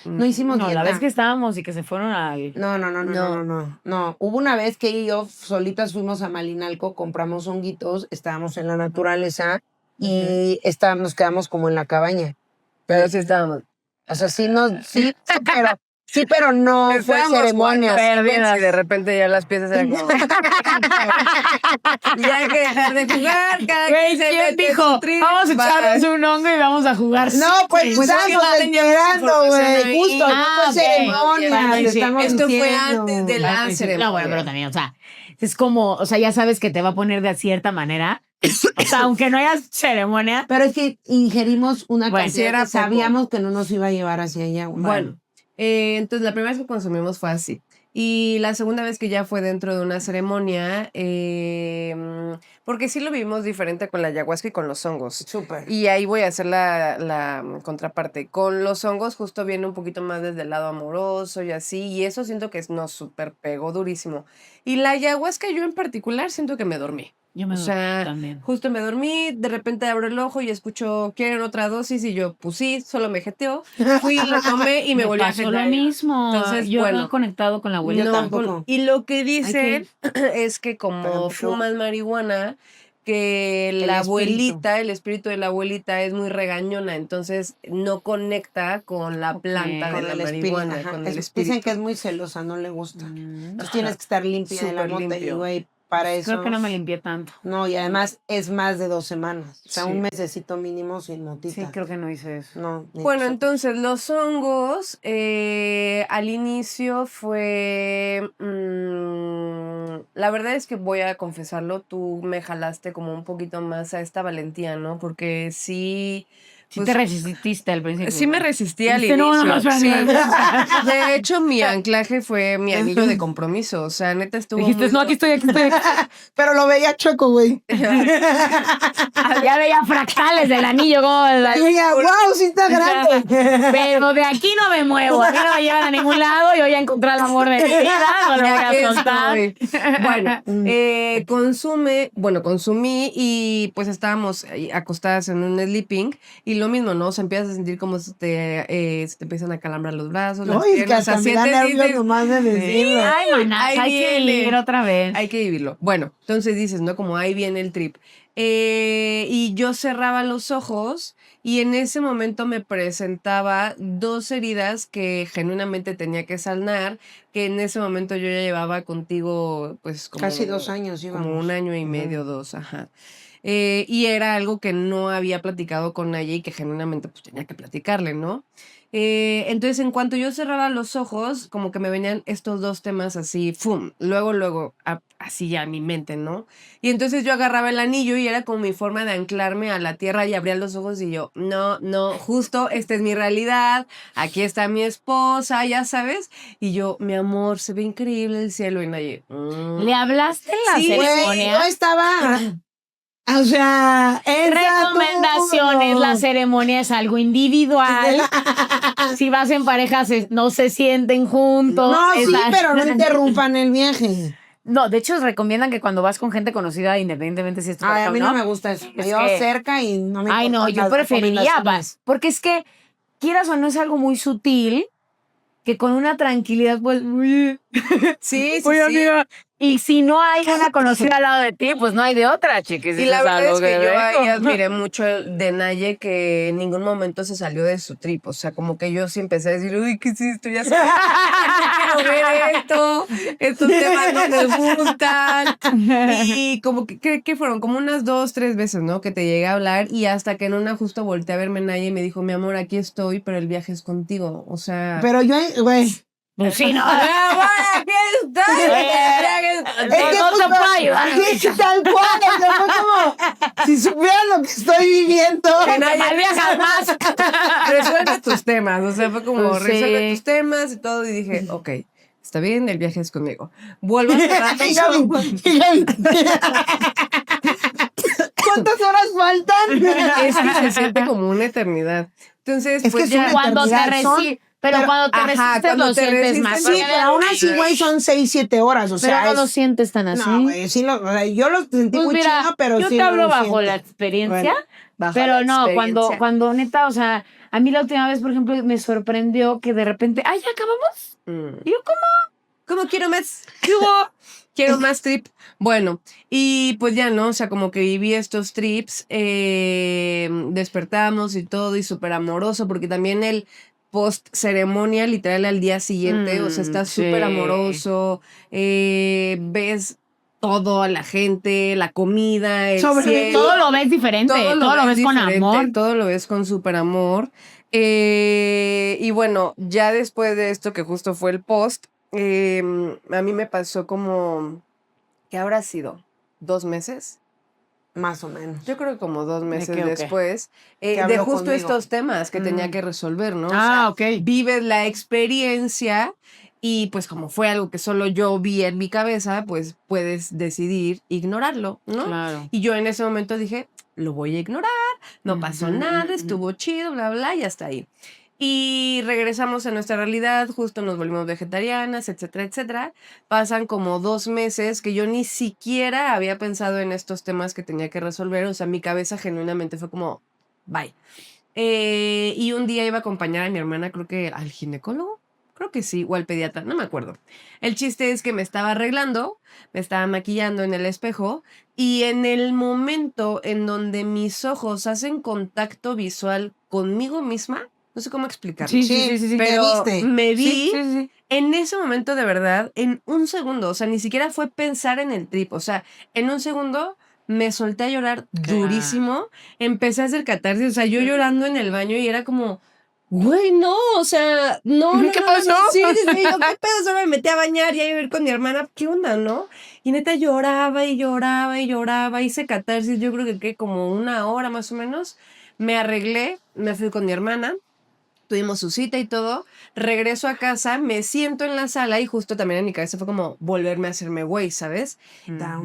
C: No hicimos dieta.
A: La vez que estábamos y que se fueron al...
C: No. Hubo una vez que ella y yo solitas fuimos a Malinalco, compramos honguitos, estábamos en la naturaleza y nos quedamos como en la cabaña.
B: Pero sí estábamos.
C: O sea, pero no fue ceremonia.
B: Y de repente ya las piezas eran como... ya hay que dejar de jugar.
A: ¿Quién dijo? Vamos a echarnos un hongo y vamos a jugar.
C: No, pues estábamos enterando, güey. Justo, no fue ceremonia.
B: Esto fue antes de la ceremonia.
A: No, bueno, pero también, o sea, es como, o sea, ya sabes que te va a poner de cierta manera. O sea, aunque no haya ceremonia.
C: Pero es que ingerimos una
A: Bueno,
C: cantidad que sabíamos que no nos iba a llevar hacia allá.
B: Bueno, entonces la primera vez que consumimos fue así. Y la segunda vez que ya fue dentro de una ceremonia, porque sí lo vivimos diferente con la ayahuasca y con los hongos.
C: Súper.
B: Y ahí voy a hacer la contraparte. Con los hongos justo viene un poquito más desde el lado amoroso y así, y eso siento que nos súper pegó durísimo. Y la ayahuasca yo en particular siento que me dormí.
A: Yo me
B: también. Justo me dormí, de repente abro el ojo y escucho, ¿quieren otra dosis? Y yo, pues sí, solo me jeteó. Fui, lo tomé y me volví a jetear.
A: Lo mismo.
B: Entonces,
A: yo
B: bueno,
A: no he conectado con la abuelita.
C: Yo tampoco.
B: Y lo que dicen es que como fumas marihuana, que la abuelita, el espíritu de la abuelita es muy regañona, entonces no conecta con la planta de la marihuana, con el espíritu.
C: Dicen que es muy celosa, no le gusta. Entonces tienes que estar limpia de la mota y güey, para eso.
A: Creo que no me limpié tanto.
C: No, y además es más de 2 semanas. O sea, un mesecito mínimo sin motita.
A: Sí, creo que no hice eso.
C: No.
B: Bueno, entonces los hongos al inicio fue... la verdad es que voy a confesarlo, tú me jalaste como un poquito más a esta valentía, ¿no? Porque sí...
A: Sí te resististe al principio.
B: Sí me resistí al inicio. Sí. De hecho, mi anclaje fue mi anillo de compromiso. O sea, neta estuvo
A: dijiste, no, aquí estoy.
C: Pero lo veía chueco, güey.
A: Ya veía fractales del anillo. Como
C: wow, sí está grande.
A: Pero de aquí no me muevo. A mí no me llevan a ningún lado. Yo ya encontré el amor de mi vida. No lo voy a soltar.
B: Bueno, consumí y pues estábamos acostadas en un sleeping y lo mismo, ¿no? O sea, empiezas a sentir como se te empiezan a calambrar los brazos, las piernas.
C: O sea, me da nervios nomás de decirlo.
A: Ay, maná, hay que vivir otra vez.
B: Hay que vivirlo. Bueno, entonces dices, ¿no? Como ahí viene el trip. Y yo cerraba los ojos y en ese momento me presentaba 2 heridas que genuinamente tenía que sanar, que en ese momento yo ya llevaba contigo, pues como...
C: Casi 2 años íbamos.
B: Como 1 año y medio, 2, ajá. Y era algo que no había platicado con ella y que genuinamente pues tenía que platicarle, ¿no? Entonces, en cuanto yo cerraba los ojos, como que me venían estos 2 temas así, ¡fum! Luego, así ya a mi mente, ¿no? Y entonces yo agarraba el anillo y era como mi forma de anclarme a la tierra y abría los ojos y yo, no, justo esta es mi realidad, aquí está mi esposa, ya sabes. Y yo, mi amor, se ve increíble el cielo y nadie.
A: ¿Le hablaste en la ceremonia?
C: Yo estaba... O sea,
A: recomendaciones, la ceremonia es algo individual. Si vas en pareja, no se sienten juntos.
C: No, sí, pero no interrumpan el viaje.
A: No, de hecho recomiendan que cuando vas con gente conocida, independientemente si es tu pareja
C: a mí
A: o
C: no me gusta eso.
A: Es
C: yo cerca y no me
A: Ay, no, yo preferiría más. Porque es que, quieras o no, es algo muy sutil que con una tranquilidad, pues...
B: Sí.
A: Amiga. Y si no hay una conocida al lado de ti, pues no hay de otra, chiquis.
B: Y la verdad es que yo ahí admiré mucho de Naye, que en ningún momento se salió de su trip. O sea, como que yo sí empecé a decir, uy, ¿qué es esto? Ya sabes, quiero ver esto, estos temas no me gustan. Y como que fueron como unas 2, 3 veces, ¿no? Que te llegué a hablar y hasta que en una justo volteé a verme Naye y me dijo, mi amor, aquí estoy, pero el viaje es contigo. O sea...
C: Pero yo, güey...
A: Pues sí, no.
B: Aquí estoy.
C: Es que no se puede ayudar. Sí, tal cual. Fue como si supieran lo que estoy viviendo.
B: Que nadie viaja más. Resuelve tus temas. O sea, fue como resuelve tus temas y todo. Y dije, ok, está bien, el viaje es conmigo. Vuelvo a cerrar los ojos.
C: ¿Cuántas horas faltan?
B: Es que se siente como una eternidad. Entonces,
C: es
B: pues
C: que
B: ya.
A: Cuando te resistes. Pero cuando te resistes lo sientes más.
C: Sí, pero aún así, güey, son 6, 7 horas. O sea,
A: pero no lo sientes tan así.
C: No, güey, sí yo lo sentí
A: pues
C: muy
A: mira,
C: chido, pero
A: yo
C: sí
A: te hablo
C: lo
A: bajo
C: siento.
A: la experiencia.
B: Bueno,
A: pero no, cuando neta, o sea, a mí la última vez, por ejemplo, me sorprendió que de repente, ¡ay, ya acabamos! Y yo,
B: ¿Cómo quiero más? Quiero más trip. Bueno, y pues ya, ¿no? O sea, como que viví estos trips, despertamos y todo, y súper amoroso, porque también el post ceremonia, literal al día siguiente, o sea, está súper amoroso, ves todo a la gente, la comida, el cielo.
A: Todo lo ves diferente, todo lo ves con amor.
B: Todo lo ves con súper amor. Y bueno, ya después de esto, que justo fue el post, a mí me pasó como, ¿qué habrá sido? ¿2 meses?
C: Más o menos.
B: Yo creo que como 2 meses
A: qué o qué?
B: después,
C: Que
B: de
C: habló
B: justo
C: conmigo.
B: estos temas que tenía que resolver, ¿no? O
A: Ah,
B: sea,
A: ok.
B: vives la experiencia y pues como fue algo que solo yo vi en mi cabeza, pues puedes decidir ignorarlo, ¿no?
A: Claro.
B: Y yo en ese momento dije, lo voy a ignorar, no pasó nada, estuvo chido, bla, bla, y hasta ahí. Y regresamos a nuestra realidad, justo nos volvimos vegetarianas, etcétera, etcétera. Pasan como 2 meses que yo ni siquiera había pensado en estos temas que tenía que resolver. O sea, mi cabeza genuinamente fue como, bye. Y un día iba a acompañar a mi hermana, creo que al ginecólogo, creo que sí, o al pediatra, no me acuerdo. El chiste es que me estaba arreglando, me estaba maquillando en el espejo y en el momento en donde mis ojos hacen contacto visual conmigo misma, no sé cómo explicarlo.
C: Sí,
B: Pero
C: ¿te viste?
B: me vi
A: Sí.
B: en ese momento de verdad, en un segundo, o sea, ni siquiera fue pensar en el trip, o sea, en un segundo me solté a llorar durísimo, empecé a hacer catarsis, o sea, yo llorando en el baño y era como, güey, no, o sea, no,
A: ¿Qué pasó?
B: Sí, yo, ¿qué pedo? Solo me metí a bañar y a ir con mi hermana, ¿qué onda, no? Y neta lloraba y lloraba y lloraba, hice catarsis, yo creo que como 1 hora más o menos, me arreglé, me fui con mi hermana, tuvimos su cita y todo, regreso a casa, me siento en la sala y justo también en mi cabeza fue como volverme a hacerme güey, ¿sabes?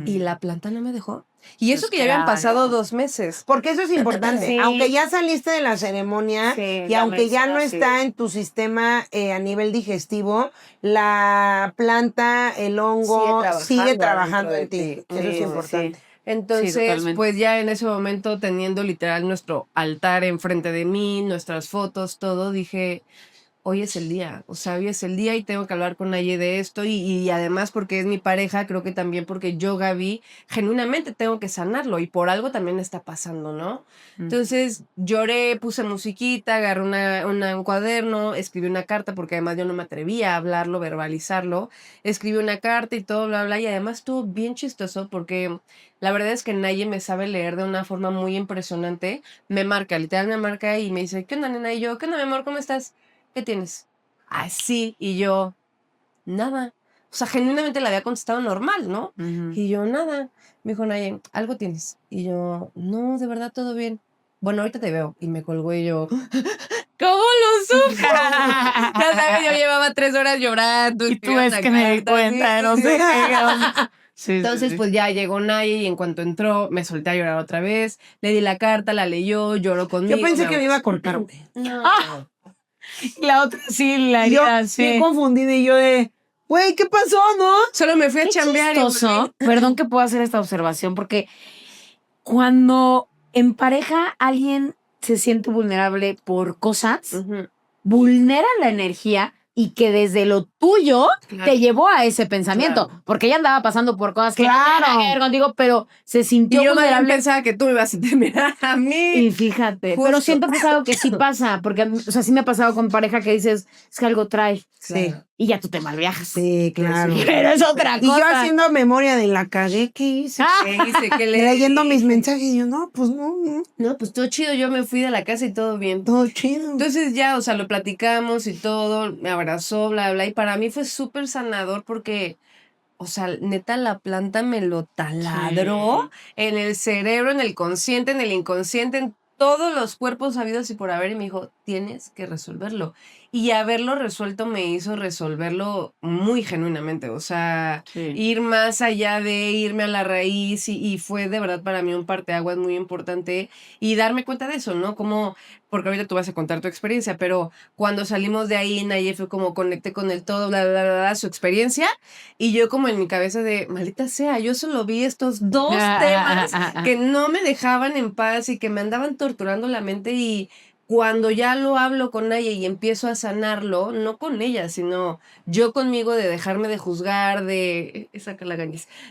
B: Y la planta no me dejó. Y eso
A: Pues
B: que ya habían
A: claro.
B: pasado 2 meses.
C: Porque eso es importante.
A: Sí.
C: Aunque ya saliste de la ceremonia
A: Sí,
C: y
A: la
C: aunque ya no
A: medicina, sí.
C: está en tu sistema a nivel digestivo, la planta, el hongo sigue trabajando en ti.
B: dentro de
C: Eso es
B: ti.
C: importante.
A: Sí,
B: Entonces,
A: totalmente.
B: pues ya en ese momento, teniendo literal nuestro altar enfrente de mí, nuestras fotos, todo, dije, hoy es el día, o sea, hoy es el día y tengo que hablar con Naye de esto y además porque es mi pareja, creo que también porque yo, Gaby, genuinamente tengo que sanarlo y por algo también está pasando, ¿no? Entonces lloré, puse musiquita, agarré un cuaderno, escribí una carta porque además yo no me atrevía a hablarlo, verbalizarlo, escribí una carta y todo, bla, bla, y además estuvo bien chistoso porque la verdad es que Naye me sabe leer de una forma muy impresionante, me marca, literal me marca y me dice, ¿qué onda, nena? Y yo, ¿qué onda, mi amor? ¿Cómo estás? ¿Qué tienes? Así, y yo, nada. O sea, genuinamente le había contestado normal, ¿no? Y yo, nada. Me dijo, Naye, algo tienes. Y yo, no, de verdad, todo bien. Bueno, ahorita te veo. Y me colgó y yo, ¿cómo lo supo? Ya sabes, yo llevaba 3 horas llorando.
A: Y tú
B: escribía
A: es
B: una
A: que me di
B: carta,
A: cuenta, no
B: sí,
A: sé
B: sí.
A: qué. Sí,
B: Entonces,
A: sí.
B: pues ya llegó Naye y en cuanto entró, me solté a llorar otra vez. Le di la carta, la leyó, lloró conmigo.
C: Yo pensé que me iba a cortar, güey.
B: No.
A: La otra sí, la
C: Y yo,
A: herida,
C: bien
A: sí.
C: confundida y yo de, güey, ¿qué pasó, no?
B: Solo me fui a
A: Qué
B: chambear y
A: chistoso. Perdón que pueda hacer esta observación, porque cuando en pareja alguien se siente vulnerable por cosas,
B: Ujú.
A: vulnera la energía y que desde lo tuyo
B: Claro.
A: te llevó a ese pensamiento.
B: Claro.
A: Porque ella andaba pasando por cosas que no
C: Claro.
A: tenían nada que ver contigo, pero se
B: Y
A: sintió
B: yo más bien
A: vulnerable.
B: pensaba que tú me ibas a terminar a mí.
A: Y fíjate,
B: Justo.
A: pero siento que es algo que sí pasa, porque, o sea, sí me ha pasado con pareja que dices, es que algo trae.
C: Sí.
A: Y ya tú te malviajas.
C: Sí, claro.
A: Pero es otra
C: Y yo
A: cosa.
C: haciendo memoria de la cagué, ¿qué hice?
B: ¿Qué hice? ¿Qué le
C: Leyendo mis
B: dije?
C: mensajes y yo, no, pues no,
B: No, pues todo chido. Yo me fui de la casa y todo bien.
C: todo chido.
B: Entonces ya, o sea, lo platicamos y todo, me abrazó, bla, bla, y para mí fue súper sanador porque, o sea, neta, la planta me lo taladró en el cerebro, en el consciente, en el inconsciente, en todos los cuerpos habidos y por haber, y me dijo, tienes que resolverlo. Y haberlo resuelto me hizo resolverlo muy genuinamente, o sea, ir más allá de irme a la raíz y fue de verdad para mí un parteaguas muy importante y darme cuenta de eso, ¿no? Como, porque ahorita tú vas a contar tu experiencia, pero cuando salimos de ahí, Naye fue como conecté con el todo, bla, bla, bla, bla, su experiencia, y yo como en mi cabeza de, maldita sea, yo solo vi estos 2 temas que no me dejaban en paz y que me andaban torturando la mente y cuando ya lo hablo con ella y empiezo a sanarlo, no con ella, sino yo conmigo de dejarme de juzgar, de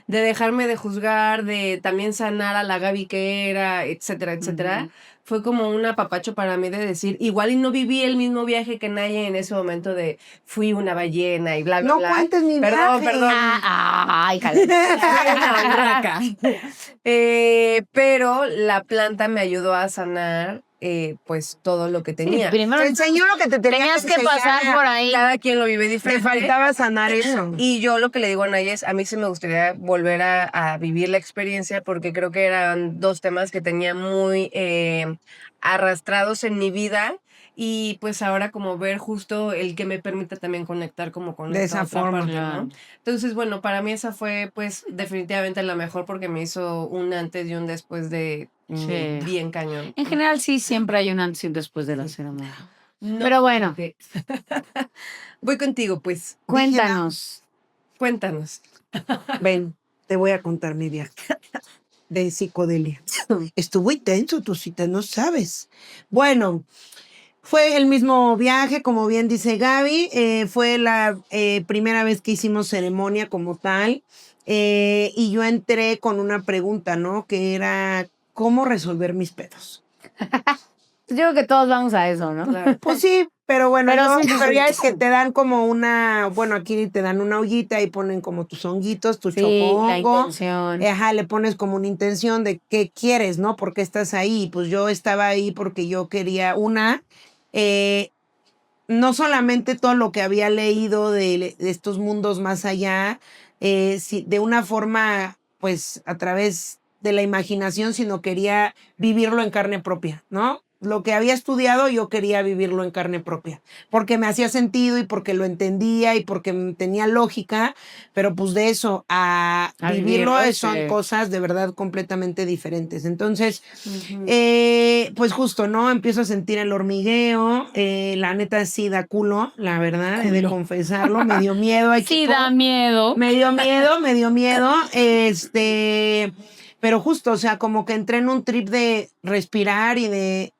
B: dejarme de juzgar, de también sanar a la Gaby que era, etcétera, etcétera. Fue como un apapacho para mí de decir, igual y no viví el mismo viaje que Naye en ese momento de fui una ballena y bla, bla,
C: No
B: bla.
C: cuentes mi
B: Perdón,
C: viaje.
B: perdón.
A: Ay, jale.
B: Una urraca. Pero la planta me ayudó a sanar pues todo lo que
A: Sí,
B: tenía.
A: primero
C: Te enseñó lo que te
A: tenías que pasar por ahí.
B: Cada quien lo vive
C: Te
B: diferente.
C: faltaba sanar eso.
B: Y yo lo que le digo a Naya es, a mí sí me gustaría volver a vivir la experiencia porque creo que eran dos temas que tenía muy arrastrados en mi vida y pues ahora como ver justo el que me permita también conectar como con
C: De
B: esta
C: esa
B: otra
C: forma.
B: parte,
A: Claro.
B: ¿no? Entonces, bueno, para mí esa fue pues definitivamente la mejor porque me hizo un antes y un después de
A: Sí.
B: bien cañón.
A: En general, sí, siempre hay un antes y un después de la ceremonia.
B: No,
A: Pero bueno,
B: fíjate. Voy contigo, pues.
A: cuéntanos.
B: Cuéntanos.
C: Ven, te voy a contar mi viaje de psicodelia. Estuvo intenso, tu cita, no sabes. Bueno, fue el mismo viaje, como bien dice Gaby. Fue la primera vez que hicimos ceremonia como tal. Y yo entré con una pregunta, ¿no? Que era, ¿cómo resolver mis pedos?
A: Yo creo que todos vamos a eso, ¿no?
B: Claro.
C: Pues sí, pero bueno,
A: Pero
C: no,
A: sí,
C: pero ya es que te dan como una, bueno, aquí te dan una ollita y ponen como tus honguitos, tu
A: Sí, la
C: chocohongo.
A: intención.
C: Ajá, le pones como una intención de qué quieres, ¿no? ¿Por qué estás ahí? Pues yo estaba ahí porque yo quería no solamente todo lo que había leído de estos mundos más allá, de una forma, pues, a través de la imaginación, sino quería vivirlo en carne propia, ¿no? Lo que había estudiado, yo quería vivirlo en carne propia, porque me hacía sentido y porque lo entendía y porque tenía lógica, pero pues de eso a vivirlo
A: vivirlo,
C: son
A: sí.
C: cosas de verdad completamente diferentes. Entonces,
B: Ujú.
C: pues justo, ¿no? Empiezo a sentir el hormigueo, la neta sí da culo, la verdad, he de
A: Culo.
C: confesarlo, me dio miedo,
A: Sí,
C: equipo.
A: da miedo.
C: Me dio miedo, pero justo, o sea, como que entré en un trip de respirar y de,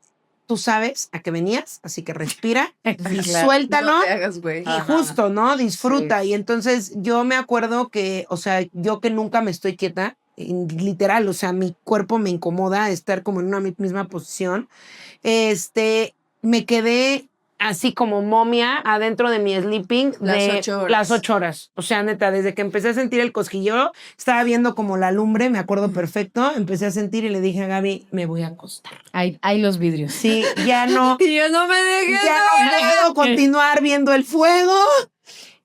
C: tú sabes a qué venías, así que respira y
A: Claro.
C: suéltalo.
B: No te hagas, güey.
C: Y
A: Ajá.
C: justo, ¿no? Disfruta.
A: Sí.
C: Y entonces yo me acuerdo que, o sea, yo que nunca me estoy quieta, literal, o sea, mi cuerpo me incomoda estar como en una misma posición. Me quedé así como momia adentro de mi sleeping
B: Las
C: de
B: 8 horas.
C: las 8 horas. O sea, neta, desde que empecé a sentir el cosquilleo, estaba viendo como la lumbre, me acuerdo perfecto, empecé a sentir y le dije a Gaby, me voy a acostar.
A: Hay los vidrios.
C: Sí, ya no,
B: Y yo no me dejé.
C: ya no puedo continuar viendo el fuego.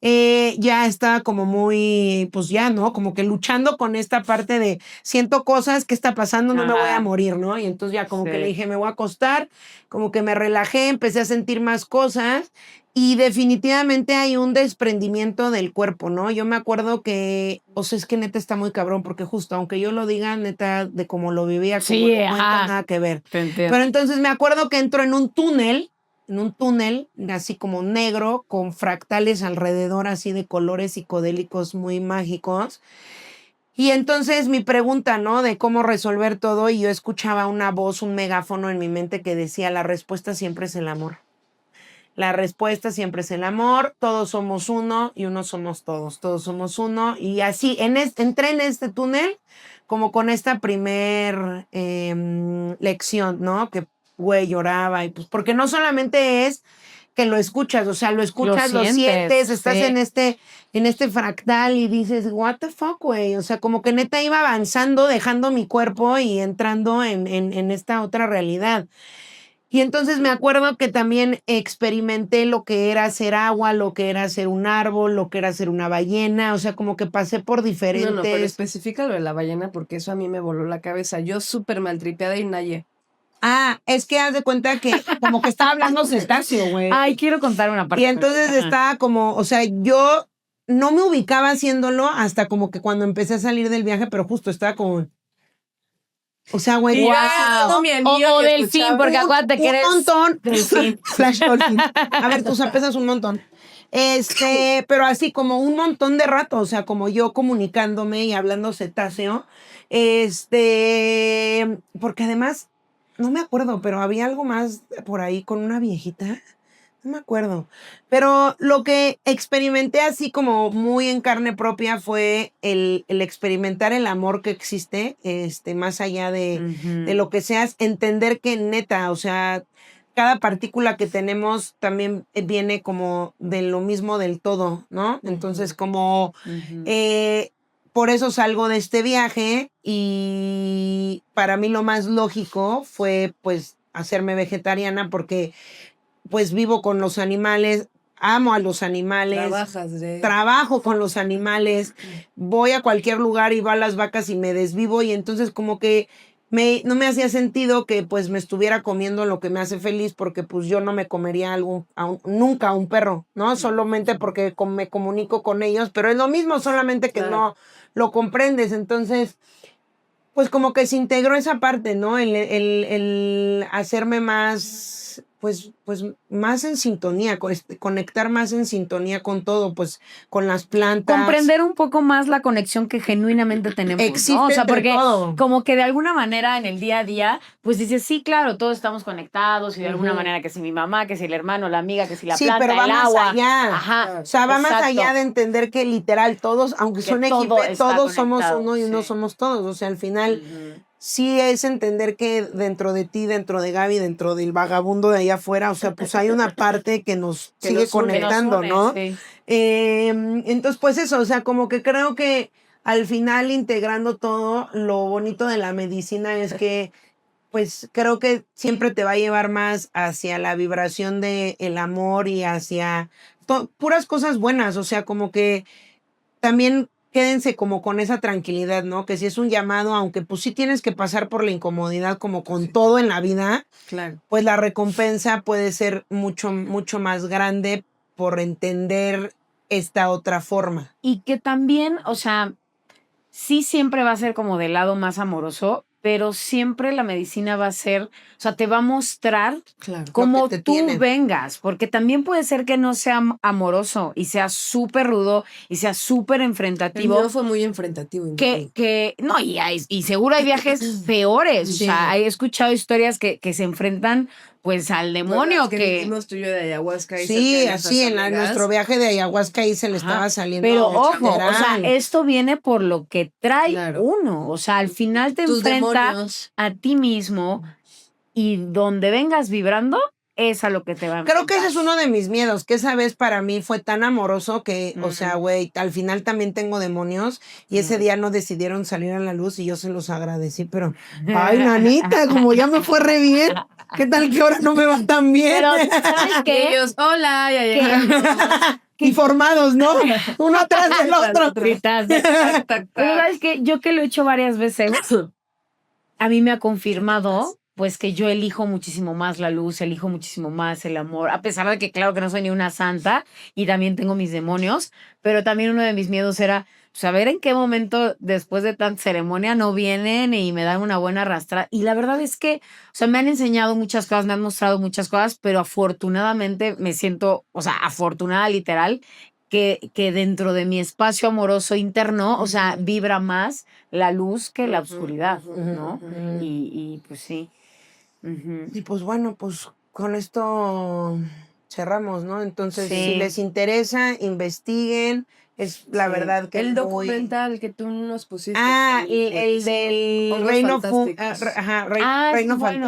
C: Ya estaba como muy, pues ya, ¿no? Como que luchando con esta parte de siento cosas, ¿qué está pasando? No me voy a
A: Ajá.
C: morir, ¿no? Y entonces ya como que
A: Sí.
C: le dije, me voy a acostar, como que me relajé, empecé a sentir más cosas y definitivamente hay un desprendimiento del cuerpo, ¿no? Yo me acuerdo que, o sea, es que neta está muy cabrón, porque justo, aunque yo lo diga, neta, de cómo lo vivía, como
A: Sí,
C: lo cuento,
A: ajá.
C: nada que ver.
A: Te entiendo.
C: Pero entonces me acuerdo que entro en un túnel, así como negro, con fractales alrededor, así de colores psicodélicos muy mágicos. Y entonces mi pregunta, ¿no? De cómo resolver todo, y yo escuchaba una voz, un megáfono en mi mente que decía, la respuesta siempre es el amor. La respuesta siempre es el amor, todos somos uno y uno somos todos somos uno. Y así, entré en este túnel como con esta primer lección, ¿no? Que, güey, lloraba y pues, porque no solamente es que lo escuchas, o sea, lo escuchas, lo sientes, estás
A: sí.
C: en este fractal y dices, what the fuck, güey, o sea, como que neta iba avanzando, dejando mi cuerpo y entrando en esta otra realidad. Y entonces me acuerdo que también experimenté lo que era ser agua, lo que era ser un árbol, lo que era ser una ballena, o sea, como que pasé por diferentes...
B: No, pero especifica lo de la ballena porque eso a mí me voló la cabeza. Yo súper maltripeada y Naye.
C: Ah, es que haz de cuenta que como que estaba hablando cetáceo, güey.
A: Ay, quiero contar una parte.
C: Y entonces
A: Ajá.
C: estaba como, o sea, yo no me ubicaba haciéndolo hasta como que cuando empecé a salir del viaje, pero justo estaba como... O sea, güey,
B: Y yo
A: Wow.
B: haciendo mi anillo
A: O
B: y
A: delfín,
B: escuchaba
A: porque acuérdate que
C: un
A: eres
C: montón.
A: delfín.
C: Flash dolphin. A ver, tú pesas un montón. Pero así como un montón de rato, o sea, como yo comunicándome y hablando cetáceo. Porque además, no me acuerdo, pero había algo más por ahí con una viejita. No me acuerdo. Pero lo que experimenté así como muy en carne propia fue el experimentar el amor que existe, más allá de lo que seas, entender que neta, o sea, cada partícula que tenemos también viene como de lo mismo del todo, ¿no? Entonces, como por eso salgo de este viaje y para mí lo más lógico fue, pues, hacerme vegetariana porque pues vivo con los animales, amo a los animales, trabajo con los animales, voy a cualquier lugar y va a las vacas y me desvivo y entonces como que no me hacía sentido que pues me estuviera comiendo lo que me hace feliz porque pues yo no me comería nunca a un perro, ¿no? Solamente porque me comunico con ellos, pero es lo mismo, solamente que no lo comprendes. Entonces, pues como que se integró esa parte, ¿no? El hacerme más, pues más en sintonía, conectar más en sintonía con todo, pues con las plantas.
A: Comprender un poco más la conexión que genuinamente tenemos,
C: Existe,
A: ¿no? O sea, porque
C: todo.
A: como que de alguna manera en el día a día, pues dices, sí, claro, todos estamos conectados y de alguna manera que si mi mamá, que si el hermano, la amiga, que si la planta,
C: pero va
A: el
C: más
A: agua.
C: allá.
A: Ajá.
C: O sea, va más
A: exacto.
C: allá de entender que literal todos, aunque
A: Que
C: son
A: todo
C: equipo,
A: está
C: todos somos
A: conectado,
C: uno y uno
A: sí.
C: somos todos. O sea, al final sí es entender que dentro de ti, dentro de Gaby, dentro del vagabundo de allá afuera, o sea, pues hay una parte que nos sigue conectando,
A: une,
C: ¿no?
A: sí.
C: Entonces, pues eso, o sea, como que creo que al final integrando todo, lo bonito de la medicina es que pues creo que siempre te va a llevar más hacia la vibración de el amor y hacia puras cosas buenas, o sea, como que también quédense como con esa tranquilidad, ¿no? Que si es un llamado, aunque pues sí tienes que pasar por la incomodidad como con todo en la vida, pues la recompensa puede ser mucho, mucho más grande por entender esta otra forma.
A: Y que también, o sea, sí siempre va a ser como del lado más amoroso, pero siempre la medicina va a ser, o sea, te va a mostrar cómo tú vengas, porque también puede ser que no sea amoroso y sea súper rudo y sea súper enfrentativo.
B: El mío fue muy enfrentativo.
A: No, y seguro hay viajes peores, o sea, he escuchado historias que se enfrentan pues al demonio
B: que vivimos tú y yo de ayahuasca.
C: Sí, así en nuestro viaje de ayahuasca ahí se le estaba saliendo.
A: Pero ojo, o sea, esto viene por lo que trae uno, o sea, al final te enfrentas a ti mismo y donde vengas vibrando es a lo que te va a enfrentar.
C: Creo que ese es uno de mis miedos, que esa vez para mí fue tan amoroso que, o sea, güey, al final también tengo demonios y ese día no decidieron salir a la luz y yo se los agradecí, pero, ay, nanita, como ya me fue re bien, ¿qué tal que ahora no me va tan bien?
A: Pero, ¿sabes qué?
B: Ellos, hola, ya llegaron.
C: Y formados, ¿no? Uno atrás del otro.
A: Pero, ¿sabes qué? Yo que lo he hecho varias veces, a mí me ha confirmado pues que yo elijo muchísimo más la luz, elijo muchísimo más el amor, a pesar de que claro que no soy ni una santa y también tengo mis demonios, pero también uno de mis miedos era saber en qué momento después de tanta ceremonia no vienen y me dan una buena arrastrada. Y la verdad es que, o sea, me han enseñado muchas cosas, me han mostrado muchas cosas, pero afortunadamente me siento, o sea, afortunada literal, que dentro de mi espacio amoroso interno, o sea, vibra más la luz que la oscuridad, ¿no? Y pues sí.
C: Y pues bueno, pues con esto cerramos, ¿no? Entonces, si les interesa, investiguen. Es la verdad que
B: el documental que tú nos pusiste.
C: El del Reino
B: Fantástico.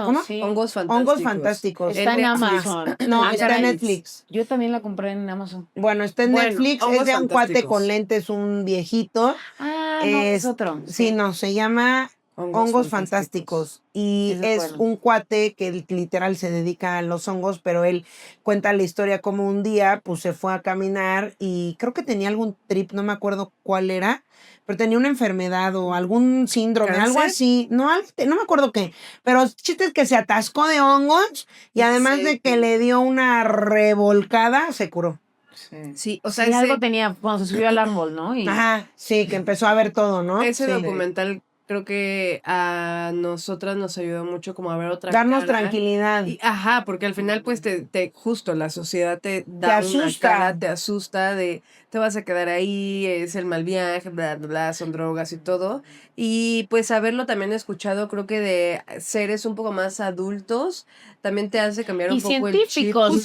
C: ¿Cómo?
B: Sí.
C: Hongos Fantásticos.
A: Está en Amazon.
C: No, está en Netflix.
A: Yo también la compré en Amazon.
C: Bueno, está en Netflix. Es de un cuate con lentes, un viejito.
A: No, es otro.
C: Sí, no, se llama Hongos Fantásticos. Y es un cuate que literal se dedica a los hongos, pero él cuenta la historia como un día pues se fue a caminar y creo que tenía algún trip, no me acuerdo cuál era, pero tenía una enfermedad o algún síndrome, algo así, no me acuerdo qué, pero el chiste es que se atascó de hongos y además de que le dio una revolcada, se curó.
B: Sí, o sea,
A: algo tenía cuando se subió al árbol, ¿no?
C: Ajá, sí, que empezó a ver todo, ¿no?
B: Ese documental creo que a nosotras nos ayudó mucho como a ver otra
C: darnos tranquilidad.
B: Porque al final pues justo la sociedad te da una cara, te asusta te vas a quedar ahí, es el mal viaje, bla, bla, bla, son drogas y todo. Y pues haberlo también escuchado, creo que de seres un poco más adultos, también te hace cambiar un poco el chip.
A: Y científicos,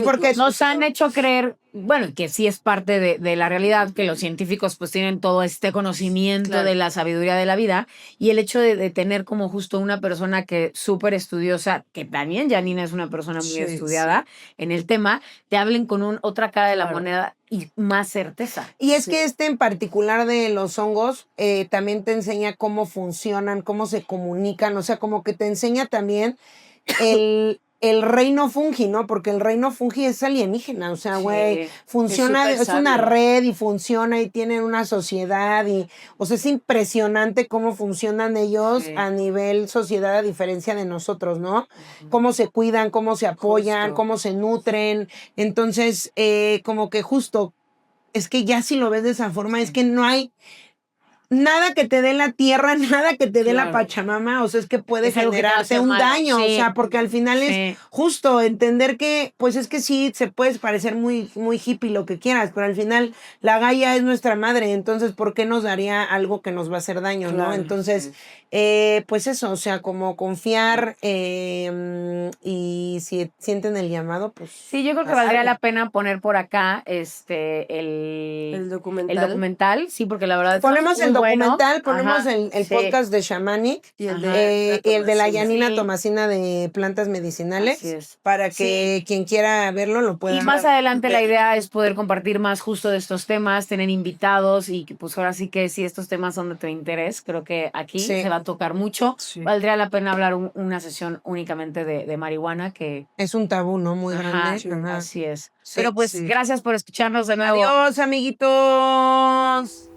A: porque nos han hecho creer, bueno, que sí es parte de la realidad, que los científicos pues tienen todo este conocimiento de la sabiduría de la vida, y el hecho de tener como justo una persona que súper estudiosa, que también Janina es una persona muy estudiada en el tema, te hablen con otra cara de la moneda y más certeza.
C: Y es que en particular de los hongos también te enseña cómo funcionan, cómo se comunican, o sea, como que te enseña también el reino fungi, ¿no? Porque el reino fungi es alienígena, o sea, güey, funciona, es una red y funciona y tienen una sociedad y, o sea, es impresionante cómo funcionan ellos a nivel sociedad a diferencia de nosotros, ¿no? Cómo se cuidan, cómo se apoyan, cómo se nutren. Entonces, como que justo, es que ya si lo ves de esa forma, es que no hay nada que te dé la tierra, nada que te dé la Pachamama, o sea, es que puede generarte un daño, o sea, porque al final es justo entender que, pues es que sí, se puede parecer muy, muy hippie lo que quieras, pero al final la Gaia es nuestra madre, entonces, ¿por qué nos daría algo que nos va a hacer daño, no? Entonces, pues eso, o sea, como confiar y si sienten el llamado, pues...
A: Sí, yo creo que valdría la pena poner por acá
B: el documental.
A: El documental, sí, porque la verdad
C: ponemos el documental,
A: bueno.
C: ponemos el podcast de Shamanic y el de la Yanina Tomasina de plantas medicinales para que quien quiera verlo lo pueda ver.
A: Y más adelante la idea es poder compartir más justo de estos temas, tener invitados y que pues ahora sí que si estos temas son de tu interés, creo que aquí se va a tocar mucho. Valdría la pena hablar una sesión únicamente de marihuana que...
C: Es un tabú, ¿no? Muy grande.
A: Así es. Pero pues gracias por escucharnos de nuevo.
C: Adiós, amiguitos.